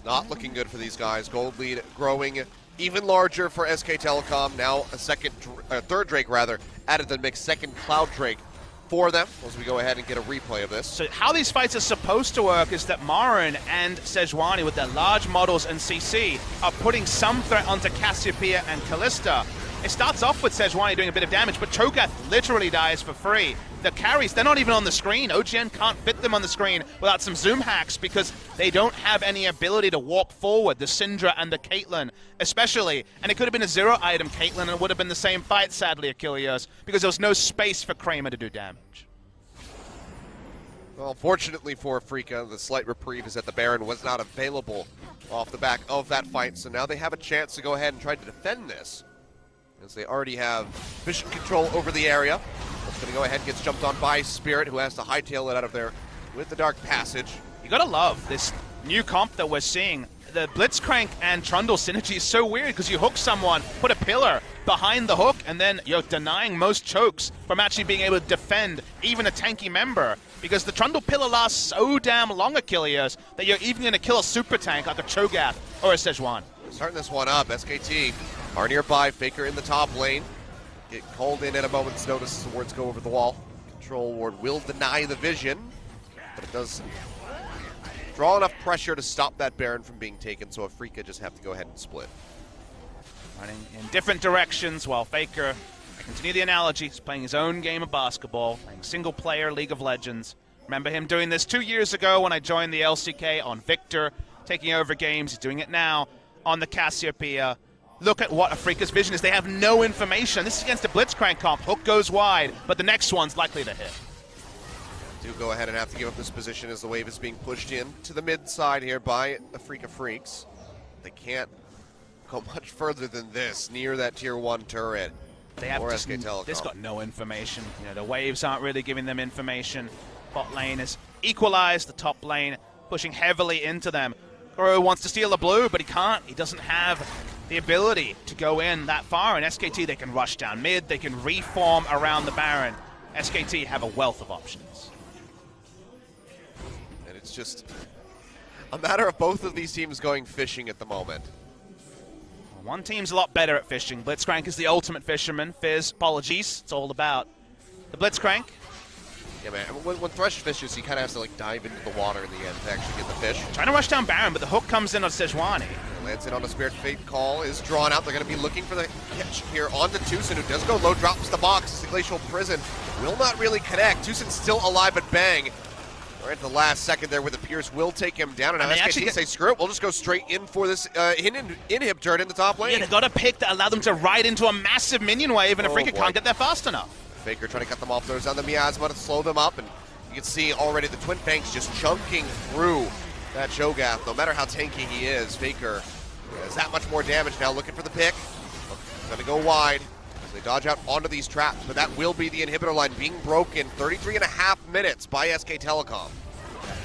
Not looking good for these guys. Gold lead growing even larger for SK Telecom. Now a third Drake added to the mix, second Cloud Drake for them as we go ahead and get a replay of this. So how these fights are supposed to work is that Marin and Sejuani with their large models and CC are putting some threat onto Cassiopeia and Kalista. It starts off with Sejuani doing a bit of damage, but Cho'Gath literally dies for free. The carries, they're not even on the screen. OGN can't fit them on the screen without some zoom hacks because they don't have any ability to warp forward, the Syndra and the Caitlyn especially. And it could have been a zero-item Caitlyn and it would have been the same fight, sadly, Achilles, because there was no space for Kramer to do damage. Well, fortunately for Africa, the slight reprieve is that the Baron was not available off the back of that fight, so now they have a chance to go ahead and try to defend this, as they already have vision control over the area. That's going to go ahead and gets jumped on by Spirit, who has to hightail it out of there with the Dark Passage. You gotta love this new comp that we're seeing. The Blitzcrank and Trundle synergy is so weird because you hook someone, put a pillar behind the hook, and then you're denying most chokes from actually being able to defend even a tanky member. Because the Trundle pillar lasts so damn long, Achilles, that you're even going to kill a super tank like a Cho'Gath or a Sejuani. Starting this one up, SKT are nearby. Faker in the top lane. Get called in at a moment's notice as the wards go over the wall. Control ward will deny the vision, but it does draw enough pressure to stop that Baron from being taken, so Africa just have to go ahead and split. Running in different directions while Faker, I continue the analogy, he's playing his own game of basketball, playing single-player League of Legends. Remember him doing this 2 years ago when I joined the LCK on Victor, taking over games. He's doing it now on the Cassiopeia. Look at what Africa's vision is. They have no information. This is against a Blitzcrank comp. Hook goes wide, but the next one's likely to hit. Do go ahead and have to give up this position as the wave is being pushed in to the mid side here by Africa Freaks. They can't go much further than this near that tier 1 turret. They have or just, SK Telecom. This got no information. You know, the waves aren't really giving them information. Bot lane is equalized. The top lane pushing heavily into them. Goro wants to steal the blue, but he can't. He doesn't have the ability to go in that far. And SKT, they can rush down mid. They can reform around the Baron. SKT have a wealth of options. And it's just a matter of both of these teams going fishing at the moment. One team's a lot better at fishing. Blitzcrank is the ultimate fisherman. Fizz, apologies. It's all about the Blitzcrank. Yeah, man. When Thresh fishes, he kind of has to like dive into the water in the end to actually get the fish. Trying to rush down Baron, but the hook comes in on Sejuani. Lands in on a Spirit Fate call, is drawn out. They're going to be looking for the catch here on the Tucson, who does go low, drops the box. The Glacial Prison will not really connect. Tucson's still alive, but bang. Right at the last second there with the Pierce will take him down. And now SKT say, screw it, we'll just go straight in for this inhib turret in the top lane. Yeah, they got a pick that allowed them to ride into a massive minion wave, and Afrika can't get there fast enough. Faker trying to cut them off, throws down the miasma to slow them up, and you can see already the Twin Fangs just chunking through that Cho'Gath. No matter how tanky he is, Faker has that much more damage now, looking for the pick. Gonna go wide as they dodge out onto these traps, but that will be the inhibitor line being broken 33.5 minutes by SK Telecom.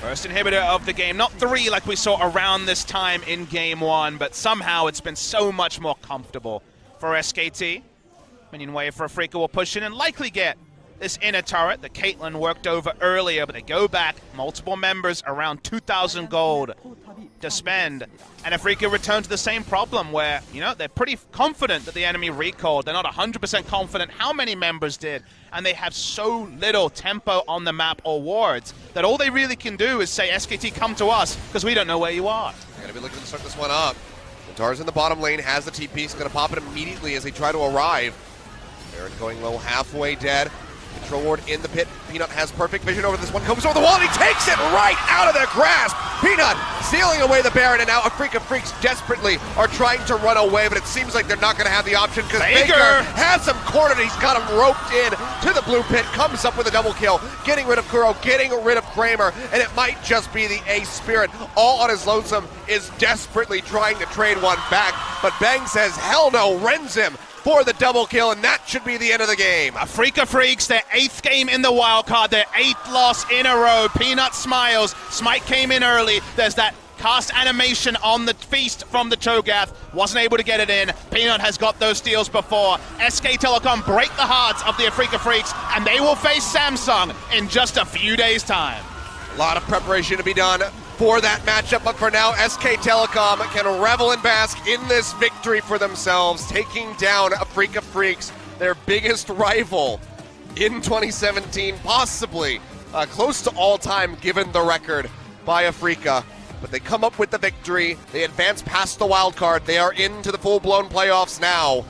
First inhibitor of the game, not 3 like we saw around this time in game 1, but somehow it's been so much more comfortable for SKT. Minion wave for Afrika will push in and likely get this inner turret that Caitlyn worked over earlier, but they go back, multiple members, around 2,000 gold to spend. And Afrika return to the same problem where, you know, they're pretty confident that the enemy recalled. They're not 100% confident how many members did. And they have so little tempo on the map or wards that all they really can do is say, SKT, come to us, because we don't know where you are. They're going to be looking to start this one up. Natar's in the bottom lane, has the TP. He's going to pop it immediately as they try to arrive. Baron going low, halfway dead. Control ward in the pit. Peanut has perfect vision over this one. Comes over the wall and he takes it right out of their grasp. Peanut stealing away the Baron, and now Afrika Freaks desperately are trying to run away, but it seems like they're not going to have the option because Baker has him cornered. He's got him roped in to the blue pit. Comes up with a double kill, getting rid of Kuro, getting rid of Kramer, and it might just be the Ace Spirit. All on his lonesome is desperately trying to trade one back, but Bang says, hell no, rends him for the double kill, and that should be the end of the game. Afrika Freaks, their 8th game in the wildcard, their 8th loss in a row. Peanut smiles. Smite came in early. There's that cast animation on the feast from the Cho'Gath. Wasn't able to get it in. Peanut has got those steals before. SK Telecom break the hearts of the Afrika Freaks, and they will face Samsung in just a few days' time. A lot of preparation to be done for that matchup, but for now, SK Telecom can revel and bask in this victory for themselves, taking down Afrika Freaks, their biggest rival in 2017, possibly close to all-time given the record by Afrika. But they come up with the victory, they advance past the wild card, they are into the full-blown playoffs now.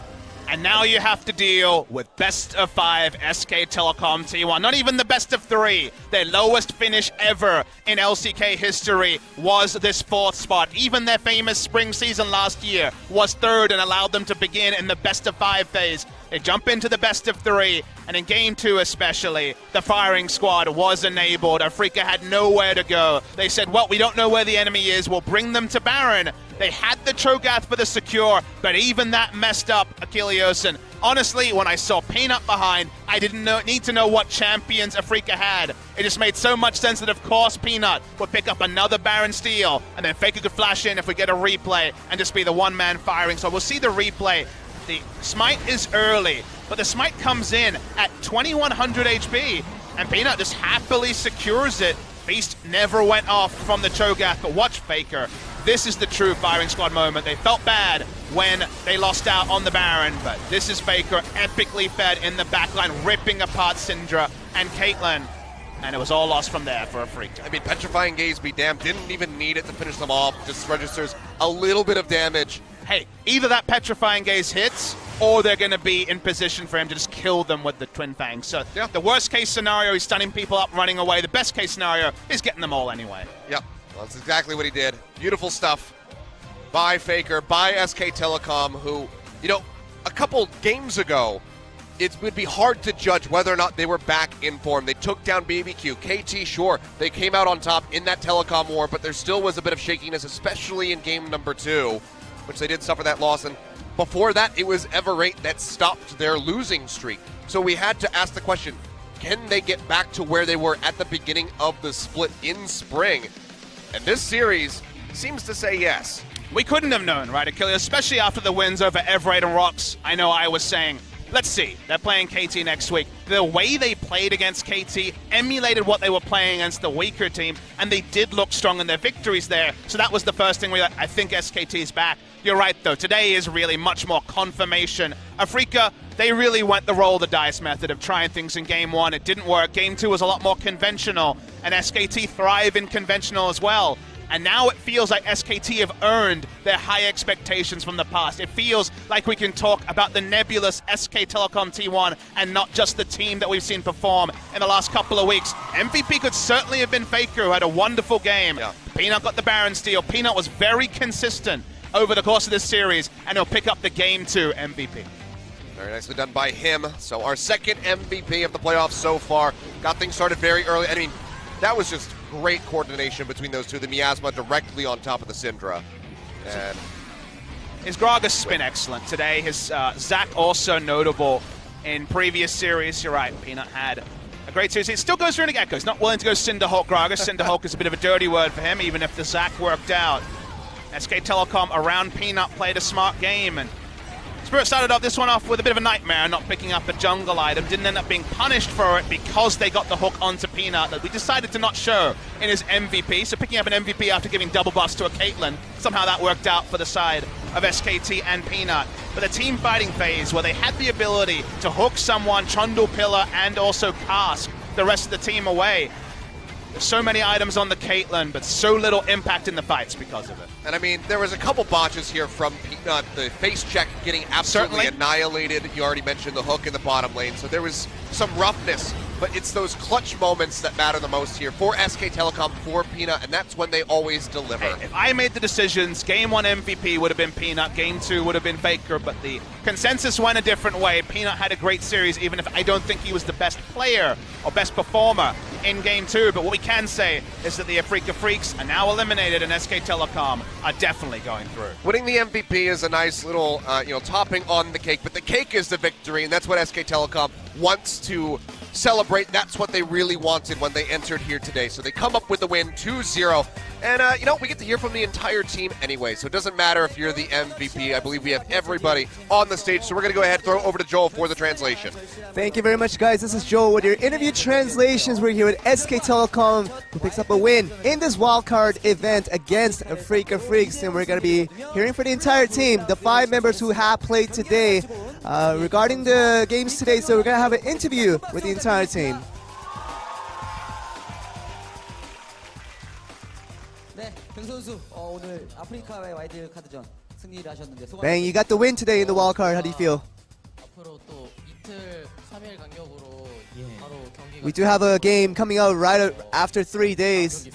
And now you have to deal with best of 5 SK Telecom T1. Not even the best of 3. Their lowest finish ever in LCK history was this 4th spot. Even their famous spring season last year was 3rd and allowed them to begin in the best of 5 phase. They jump into the best of 3, and in game 2 especially, the firing squad was enabled. Afrika had nowhere to go. They said, well, we don't know where the enemy is. We'll bring them to Baron. They had the Cho'Gath for the secure, but even that messed up Achilleosin. Honestly, when I saw Peanut behind, I didn't need to know what champions Afrika had. It just made so much sense that, of course, Peanut would pick up another Baron steal, and then Faker could flash in if we get a replay and just be the one-man firing. So we'll see the replay. The smite is early, but the smite comes in at 2100 HP, and Peanut just happily secures it. Beast never went off from the Cho'Gath, but watch Faker. This is the true firing squad moment. They felt bad when they lost out on the Baron, but this is Faker epically fed in the backline, ripping apart Syndra and Caitlyn. And it was all lost from there for Afrika. I mean, Petrifying Gaze be damned, didn't even need it to finish them off. Just registers a little bit of damage. Hey, either that Petrifying Gaze hits, or they're going to be in position for him to just kill them with the Twin Fangs. So yeah. The worst case scenario is stunning people up, running away. The best case scenario is getting them all anyway. Yep, well, that's exactly what he did. Beautiful stuff by Faker, by SK Telecom, who, you know, a couple games ago, it would be hard to judge whether or not they were back in form. They took down BBQ. KT, sure, they came out on top in that Telecom war, but there still was a bit of shakiness, especially in game number 2, which they did suffer that loss. And Before that, it was Everate that stopped their losing streak. So we had to ask the question, can they get back to where they were at the beginning of the split in spring? And this series seems to say yes. We couldn't have known, right, Achilles? Especially after the wins over Everate and Rocks. I know I was saying, let's see, they're playing KT next week. The way they played against KT emulated what they were playing against the weaker team, and they did look strong in their victories there. So that was the first thing I think SKT is back. You're right, though. Today is really much more confirmation. Africa, they really went the roll the dice method of trying things in Game 1. It didn't work. Game 2 was a lot more conventional, and SKT thrive in conventional as well. And now it feels like SKT have earned their high expectations from the past. It feels like we can talk about the nebulous SK Telecom T1 and not just the team that we've seen perform in the last couple of weeks. MVP could certainly have been Faker, who had a wonderful game. Yeah. Peanut got the Baron steal. Peanut was very consistent over the course of this series, and he'll pick up the Game 2 MVP. Very nicely done by him. So our second MVP of the playoffs so far. Got things started very early. I mean, that was just great coordination between those two. The Miasma directly on top of the Syndra. And his Gragas been excellent today. His Zac also notable in previous series. You're right, Peanut had a great series. It still goes through the Echo. He's not willing to go Cinderhulk Gragas. Cinderhulk is a bit of a dirty word for him, even if the Zac worked out. SK Telecom around Peanut played a smart game, and Spirit started off this one off with a bit of a nightmare, not picking up a jungle item. Didn't end up being punished for it because they got the hook onto Peanut that we decided to not show in his MVP. So picking up an MVP after giving double buffs to a Caitlyn, somehow that worked out for the side of SKT and Peanut. But the team fighting phase, where they had the ability to hook someone, Trundle Pillar, and also cask the rest of the team away. There's so many items on the Caitlyn, but so little impact in the fights because of it. I mean, there was a couple botches here from Peanut. The face check getting absolutely annihilated. You already mentioned the hook in the bottom lane, so there was some roughness. But it's those clutch moments that matter the most here for SK Telecom, for Peanut, and that's when they always deliver. Hey, if I made the decisions, Game 1 MVP would have been Peanut, Game 2 would have been Faker, but the consensus went a different way. Peanut had a great series, even if I don't think he was the best player or best performer in Game 2. But what we can say is that the Africa Freaks are now eliminated, and SK Telecom are definitely going through. Winning the MVP is a nice little, topping on the cake, but the cake is the victory, and that's what SK Telecom wants to celebrate. That's what they really wanted when they entered here today. So they come up with the win 2-0. And, we get to hear from the entire team anyway, so it doesn't matter if you're the MVP. I believe we have everybody on the stage, so we're going to go ahead and throw it over to Joel for the translation. Thank you very much, guys. This is Joel with your interview translations. We're here with SK Telecom, who picks up a win in this wildcard event against Africa Freaks, and we're going to be hearing for the entire team, the 5 members who have played today, regarding the games today. So we're going to have an interview with the entire team. Bang, you got the win today in the wildcard. How do you feel? We do have a game coming out right after 3 days.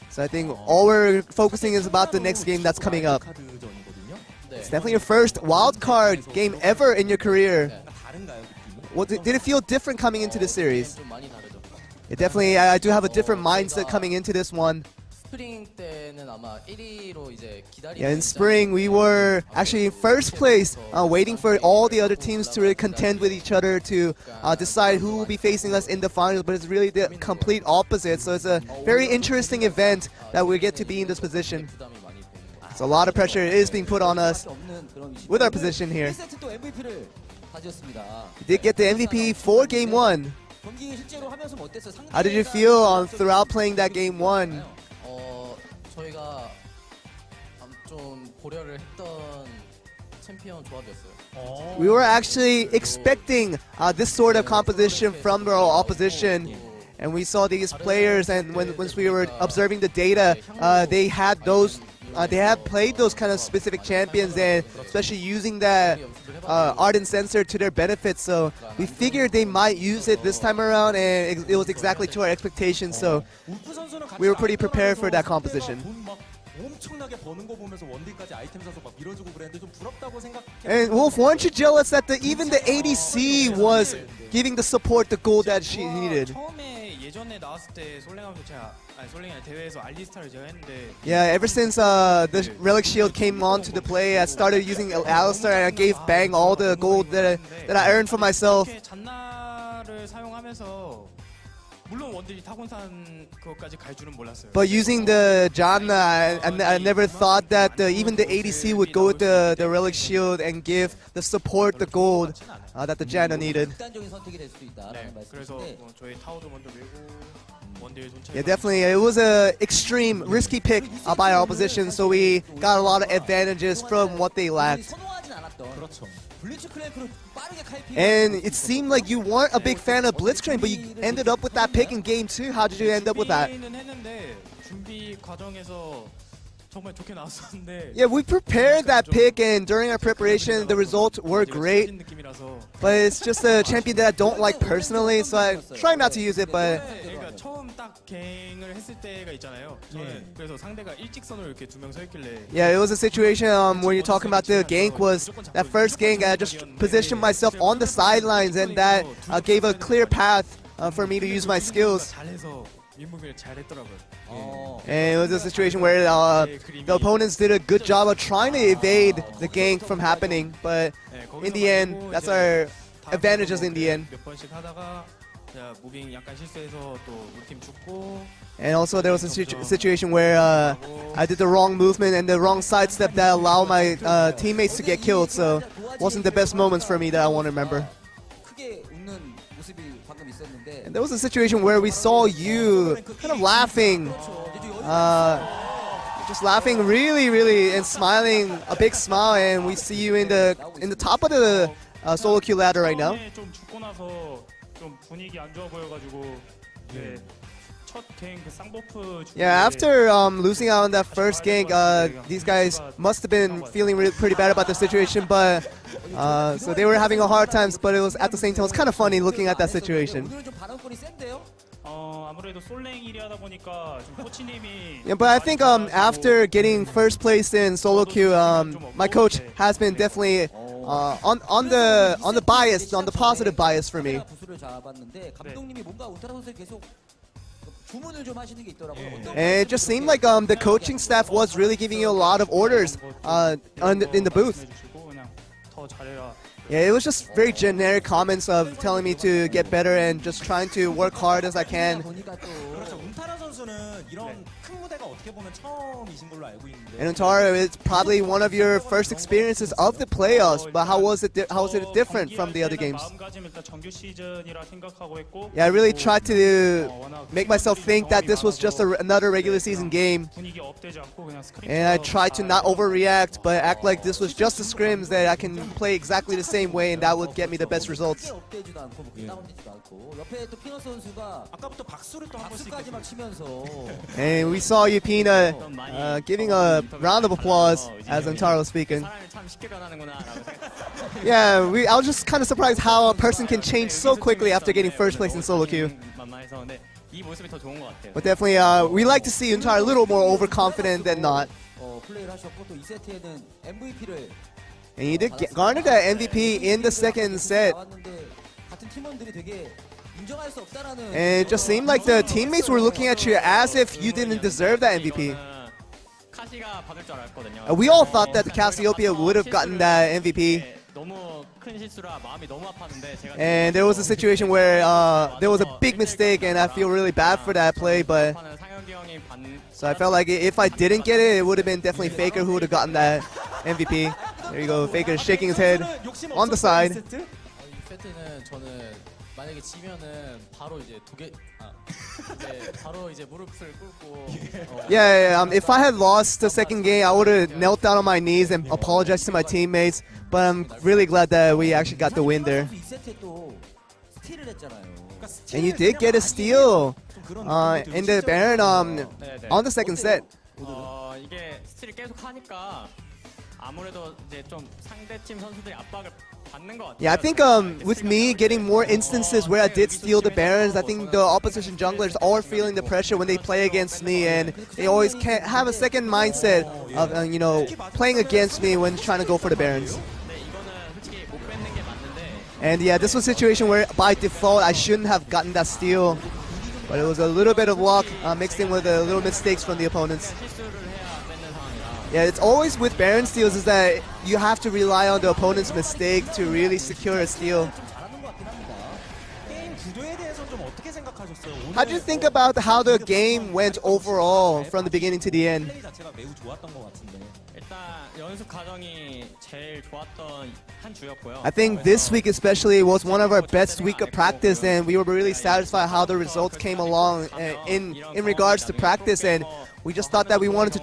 So I think all we're focusing is about the next game that's coming up. It's definitely your first wildcard game ever in your career. Did it feel different coming into this series? It definitely, I do have a different mindset coming into this one. Yeah, in spring we were actually in first place, waiting for all the other teams to really contend with each other to decide who will be facing us in the finals, but it's really the complete opposite. So it's a very interesting event that we get to be in this position. So a lot of pressure is being put on us with our position here. We did get the MVP for Game 1. How did you feel throughout playing that Game 1? We were actually expecting this sort of composition from our opposition, and we saw these players, and once we were observing the data, they had played those kind of specific champions, and especially using that Ardent Sensor to their benefit. So we figured they might use it this time around, and it was exactly to our expectations. So we were pretty prepared for that composition. And Wolf, weren't you jealous that even the ADC was giving the support the gold that she needed? 예전에 나왔을 때 솔랭하면서 제가 아니 솔랭이 아니라 대회에서 알리스타를 제가 했는데 Yeah, ever since the Relic Shield came onto the play, I started using Alistar and I gave Bang all the gold that I earned for myself. 이렇게 잔나를 사용하면서 물론 원딜이 타곤산 그것까지 갈 줄은 몰랐어요. But using the Janna, I never thought that even the ADC would go with the Relic Shield and give the support the gold that the Janna needed. 극단적인 선택이 될 수도 있다라는 네, 그래서 말씀이신데 뭐 저희 타워도 먼저 밀고 원딜 좀 Yeah, definitely. It was a extreme risky pick by our opposition, so we got a lot of advantages from what they lacked. 선호하진 않았던 그렇죠. 블리츠 클랭크를 빠르게 칼피 And it seemed like you weren't a big fan of Blitzcrank, but you ended up with that pick in game 2. How did you end up with that? 준비는 했는데 준비 과정에서 정말 좋게 나왔었는데 Yeah, we prepared that pick, and during our preparation, the results were great. 느낌이라서 But it's just a champion that I don't like personally, so I try not to use it. But 그러니까 처음 딱 갱을 했을 때가 있잖아요. 저는 그래서 상대가 일직선으로 이렇게 두 명 서 있길래 yeah, it was a situation where you're talking about the gank was that first gank. I just positioned myself on the sidelines, and that gave a clear path for me to use my skills. 잘해서 윗무비를 잘했더라고요. And it was a situation where the opponents did a good job of trying to evade the gank from happening. But in the end, that's our advantages in the end. 몇 번씩 하다가 자, 무빙 약간 실수해서 또 우리 팀 죽고 And also there was a situation where I did the wrong movement and the wrong sidestep that allowed my teammates to get killed. So wasn't the best moments for me that I want to remember. 크게 웃는 모습이 방금 있었는데 And there was a situation where we saw you kind of laughing, just laughing really and smiling, a big smile, and we see you in the top of the solo queue ladder right now. 처음에 좀 죽고 나서 좀 분위기 안 좋아 보여가지고 첫갱그 쌍버프 Yeah, after losing out on that first gank, these guys must have been feeling pretty bad about the situation, but so they were having a hard time, but it was at the same time, it was kind of funny looking at that situation. 오늘은 좀 발언권이 센데요? 아무래도 솔랭 1위 하다 보니까 좀 코치님이 Yeah, but I think after getting first place in solo queue, my coach has been definitely on the bias, on the positive bias for me. 부수를 잡았는데 감독님이 뭔가 우타라 선수에 계속 주문을 좀 하시는 게 있더라고요. 어떤 And it just seemed like the coaching staff was really giving you a lot of orders in the booth. 해주시고 그냥 더 잘해라. Yeah, it was just very generic comments of telling me to get better and just trying to work hard as I can. 보니까 또 그렇죠. 운타라 선수는 이런 큰 무대가 어떻게 보면 처음이신 걸로 알고 있는데. And Untara, it's probably one of your first experiences of the playoffs, but how was it different from the other games? 마음가짐 일단 정규 시즌이라 생각하고 했고 Yeah, I really tried to make myself think that this was just another regular season game. 분위기 업되지 않고 그냥 스크립트 And I tried to not overreact, but act like this was just a scrims that I can play exactly the same way, and that would get me the best results. 업되지도 않고 뭐 다운되지도 않고 옆에 또 피너 선수가 아까부터 박수를 또 한 번씩 박수까지 막 치면서 And we saw Yupina giving a round of applause as Untara was speaking. 사람이 참 쉽게 변하는구나라고 생각. Yeah, I was just kind of surprised how a person can change so quickly after getting first place in solo queue. 만만해서 근데 이 모습이 더 좋은 것 같아요. But definitely, we like to see Untara a little more overconfident than not. 플레이를 하셨고 또 2세트에는 MVP를 And he did garner that MVP in the second set. 나왔는데 같은 팀원들이 되게 인정할 수 없다라는 And it just seemed like the teammates were looking at you as if you didn't deserve that MVP. 카시가 받을 줄 알았거든요. We all thought that the Cassiopeia would have gotten that MVP. 너무 큰 실수라 마음이 너무 아팠는데 제가 And there was a situation where there was a big mistake, and I feel really bad for that play. But 상혁이 형이 so I felt like if I didn't get it, it would have been definitely Faker who would have gotten that MVP. There you go, Faker shaking his head on the side. 이 세트는 저는 만약에 지면은 바로 이제 이제 바로 이제 무릎을 꿇고 Yeah, if I had lost the second game, I would have knelt down on my knees and apologized to my teammates. But I'm really glad that we actually got the win there. 2세트에 또 스틸을 했잖아요. And you did get a steal in the Baron on the second set. 이게 스틸을 계속 하니까 아무래도 이제 좀 상대팀 선수들이 압박을 받는 것 같아요. Yeah, I think with me getting more instances where I did steal the Barons, I think the opposition junglers are feeling the pressure when they play against me, and they always can't have a second mindset of playing against me when trying to go for the Barons. 네, 이거는 솔직히 못 뺏는 게 맞는데 And yeah, this was a situation where by default I shouldn't have gotten that steal. But it was a little bit of luck mixed in with a little mistakes from the opponents. 실수를 해야 뺏는 상황이라. Yeah, it's always with Baron steals is that you have to rely on the opponent's mistake to really secure a steal. 좀 잘하는 것 같긴 합니다. 게임 구도에 대해서 좀 어떻게 생각하셨어요? How do you think about how the game went overall from the beginning to the end? 플레이 자체가 매우 좋았던 것 같은데. 일단 연습 과정이 제일 좋았던 한 주였고요. I think this week especially was one of our best week of practice, and we were really satisfied how the results came along in regards to practice, and we just thought that we wanted to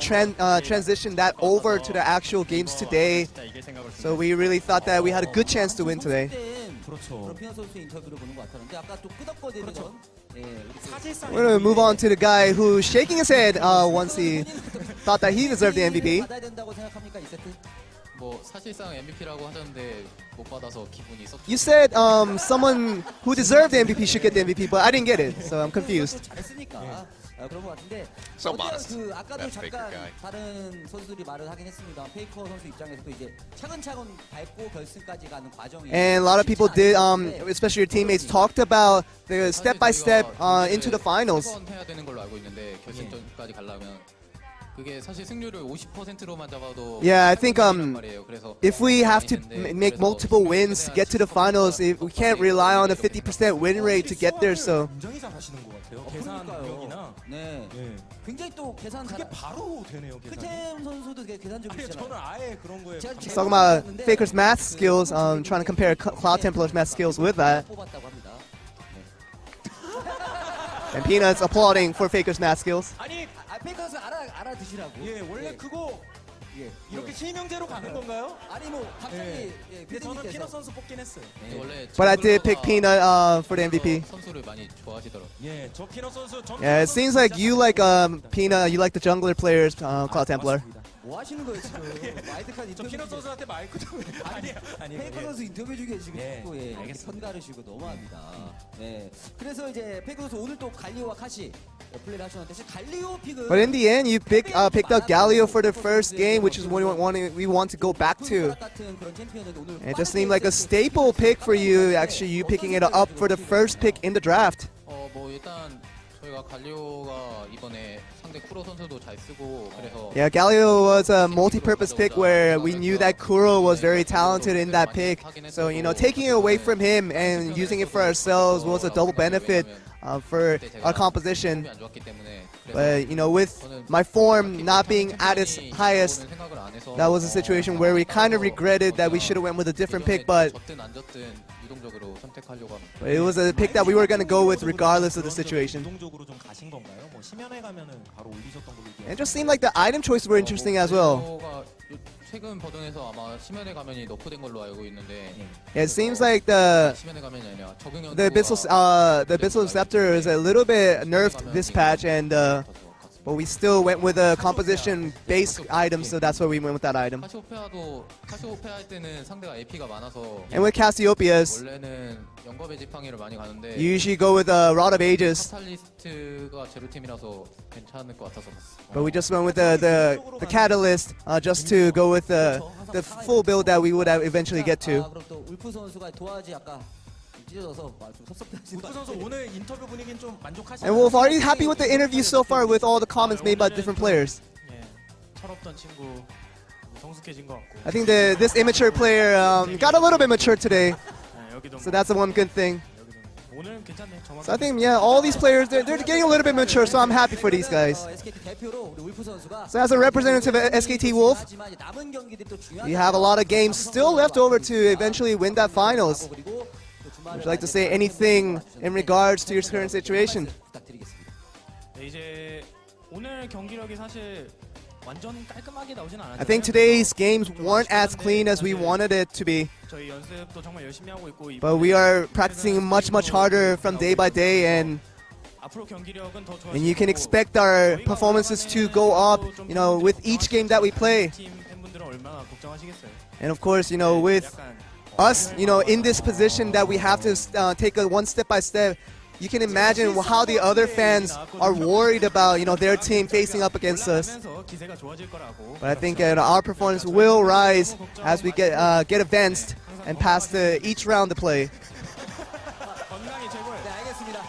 transition that over to the actual games today. So we really thought that we had a good chance to win today. 그렇죠. 그런 피너 선수 인터뷰를 보는 것 같았는데 아까 또 끄덕거리던 사실상 We're gonna move on to the guy who's shaking his head once he thought that he deserved the MVP. 받아야 된다고 생각합니까 이 세트? 뭐 사실상 MVP라고 하셨는데 못 받아서 기분이 썩. You said someone who deserved the MVP should get the MVP, but I didn't get it, so I'm confused. 잘했으니까 그런 것 같은데. So 어때요? modest. 그 아까도 That Faker 잠깐 guy. 다른 선수들이 말을 하긴 했습니다. 페이커 선수 입장에서도 이제 차근차근 밟고 결승까지 가는 과정이. And a lot of people did, especially your teammates, talked about the step by step into the finals. 해야 되는 걸로 알고 있는데 결승전까지 가려면 그게 사실 승률을 50%로만 잡아도. Yeah, I think 말이에요. 그래서 if we have to make multiple wins to get to the finals, we can't rely on a 50% win rate to get there. So 굉장히 잘하시는 것 같아요. 계산 능력이나 네. 예. 굉장히 또 계산 그게 바로 되네요. 계산이. 크템 선수도 되게 아니 저는 계산적이시잖아요. 아예 그런 거에 제가 let's talk about Faker's math skills. Trying to compare Cloud Templar's math skills with that. 뽑았다고 합니다. And Peanuts applauding for Faker's math skills. 아니 페이커 선수 알아드시라고. 예 원래 그거 예. 이렇게 실명제로 가는 건가요? 아니 뭐 갑자기 예, 근데 저는 피너 피디님께서 선수 뽑긴 했어요. 원래 But I did pick Peanut for the MVP. 선수를 많이 좋아하시더라고요. 예, 저 피너 선수 전 Yeah, it seems like you like Peanut. You like the jungler players, Cloud Templar. 뭐 하시는 거예요 지금? 와이드카드 저 인터뷰 피너 중에 선수한테 마이크 좀 아니에요. 페이커 선수 인터뷰 중에 지금 예, 자꾸 예, 알겠습니다. 선가르시고 너무합니다. 네. 그래서 이제 페이커 선수 오늘 또 갈리오와 카시 플레이를 하셨는데 사실 갈리오 픽은 But in the end, you picked up Galio for the first game, which is what we want to go back to. 같은 그런 챔피언인데 오늘 And it just seemed like a staple pick for you. Actually, you picking it up for the first pick in the draft. 뭐 일단 저희가 갈리오가 이번에 상대 쿠로 선수도 잘 쓰고 그래서. Yeah, Galio was a multi-purpose pick where we knew that Kuro was very talented in that pick. So, taking it away from him and using it for ourselves was a double benefit for our composition. But, with my form not being at its highest, that was a situation where we kind of regretted that we should have went with a different pick, but it was a pick that we were going to go with regardless of the situation. 유동적으로 좀 가신 건가요? 뭐 심연에 가면은 바로 올리셨던 걸로 And it just seemed like the item choices were interesting as well. 최근 버전에서 아마 심연의 가면이 너프된 걸로 알고 있는데. It seems like the 심연의 가면이 아니라 적응형. the Abyssal Scepter is a little bit nerfed this patch, and but we still went with a composition-based item, so that's why we went with that item. 카시오페아 할 때는 상대가 AP가 많아서. And with Cassiopeia's, 원래는 영겁의 지팡이를 많이 가는데. you usually go with a Rod of Ages, 카탈리스트가 제로 팀이라서 괜찮을 것 같아서. but we just went with the Catalyst just to go with the full build that we would eventually get to. 그럼 또 울프 선수가 도화지 아까 찢어져서 좀 섭섭해하시는 울프 선수 오늘 인터뷰 분위기는 좀 만족하시나요? And Wolf, are you happy with the interview so far with all the comments made by different players? 예, 철없던 친구 성숙해진 것 같고. I think this immature player got a little bit mature today, 예, 여기도 so that's the one good thing. 여기도 오늘은 괜찮네. 저만. So I think, yeah, all these players, they're getting a little bit mature, so I'm happy for these guys. SKT 대표로 우리 울프 선수가 So as a representative of SKT Wolf, 하지만 이제 남은 경기들이 또 중요한 you have a lot of games still left over to eventually win that finals. 그리고 또 주말에 Would you like to say anything in regards to your current situation? 부탁드리겠습니다. 네, 이제 오늘 경기력이 사실 완전 깔끔하게 나오진 않았어요. I think today's games weren't as clean as we wanted it to be, 저희 연습도 정말 열심히 하고 있고. but we are practicing much harder from day by day, and 앞으로 경기력은 더 you can expect our performances to go up, with each game that we play. 팀 팬분들은 얼마나 걱정하시겠어요. And of course, with us, in this position that we have to take a one step by step, you can imagine how the other fans are worried about, their team facing up against us. 기세가 좋아질 거라고. But I think our performance will rise as we get advanced and pass each round to play. 건강이 최고예요. 네, 알겠습니다.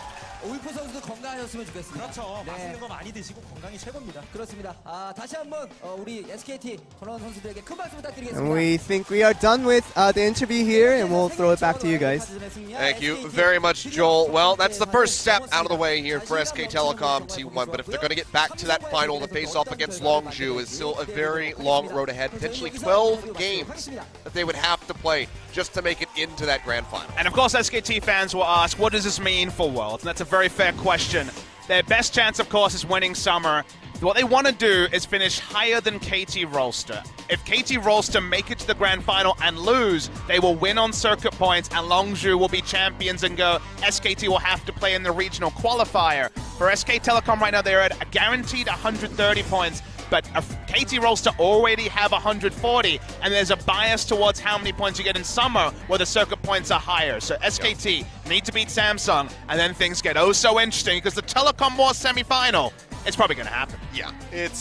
울프 선수도 건강하셨으면 있으면 좋겠습니다. 그렇죠. 네. 맛있는 거 많이 드시고 건강이 최고입니다. 그렇습니다. 다시 한번 우리 SKT 전원 선수들에게 큰 박수 부탁드리겠습니다. And we think we are done with the interview here, and we'll throw it back to you guys. Thank you very much, Joel. Well, that's the first step out of the way here for SK Telecom T1, but if they're going to get back to that final, the face-off against Longju is still a very long road ahead, potentially 12 games that they would have to play just to make it into that grand final. And of course, SKT fans will ask, what does this mean for Worlds? And that's a very fair question. Their best chance, of course, is winning Summer. What they want to do is finish higher than KT Rolster. If KT Rolster make it to the grand final and lose, they will win on circuit points and Longju will be champions and go. SKT will have to play in the regional qualifier. For SK Telecom right now, they're at a guaranteed 130 points, but KT Rolster already have 140, and there's a bias towards how many points you get in Summer where the circuit points are higher. So SKT need to beat Samsung, and then things get oh so interesting because the Telecom War semi-final, it's probably going to happen. Yeah, it's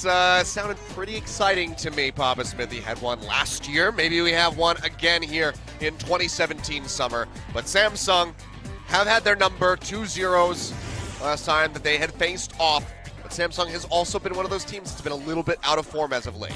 sounded pretty exciting to me. Papa Smithy had one last year. Maybe we have one again here in 2017 summer. But Samsung have had their number, 2 zeros last time that they had faced off. But Samsung has also been one of those teams that's been a little bit out of form as of late.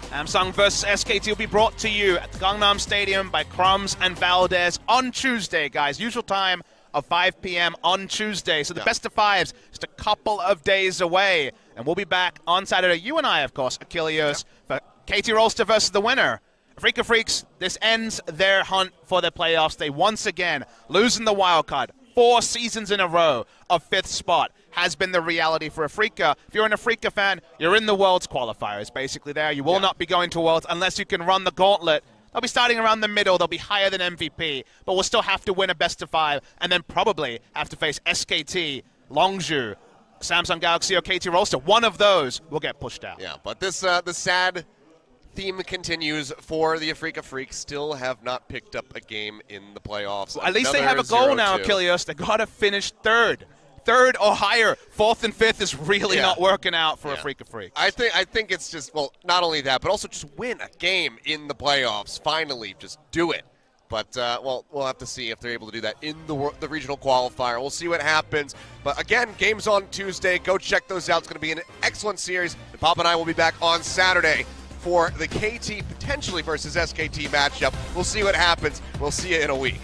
Samsung versus SKT will be brought to you at the Gangnam Stadium by Crumbs and Valdez on Tuesday, guys. Usual time of 5 p.m. on Tuesday. So the best of fives just a couple of days away. And we'll be back on Saturday. You and I, of course, Achilles, for KT Rolster versus the winner. Freaka Freaks, this ends their hunt for the playoffs. They once again losing the wild card. 4 seasons in a row of 5th spot has been the reality for Afrika. If you're an Afrika fan, you're in the Worlds qualifiers, basically there. You will not be going to Worlds unless you can run the gauntlet. They'll be starting around the middle. They'll be higher than MVP, but we'll still have to win a best of 5 and then probably have to face SKT, Longju, Samsung Galaxy, or KT Rolster. One of those will get pushed out. Yeah, but this the sad theme continues for the Afrika Freaks. Still have not picked up a game in the playoffs. Well, at least they have a goal now, Achilles. They got to finish 3rd. 3rd or higher. 4th and 5th is really not working out for Afrika Freaks. I think it's just, well, not only that, but also just win a game in the playoffs. Finally, just do it. But, well, we'll have to see if they're able to do that in the regional qualifier. We'll see what happens. But, again, games on Tuesday. Go check those out. It's going to be an excellent series. And Pop and I will be back on Saturday for the KT potentially versus SKT matchup. We'll see what happens. We'll see you in a week.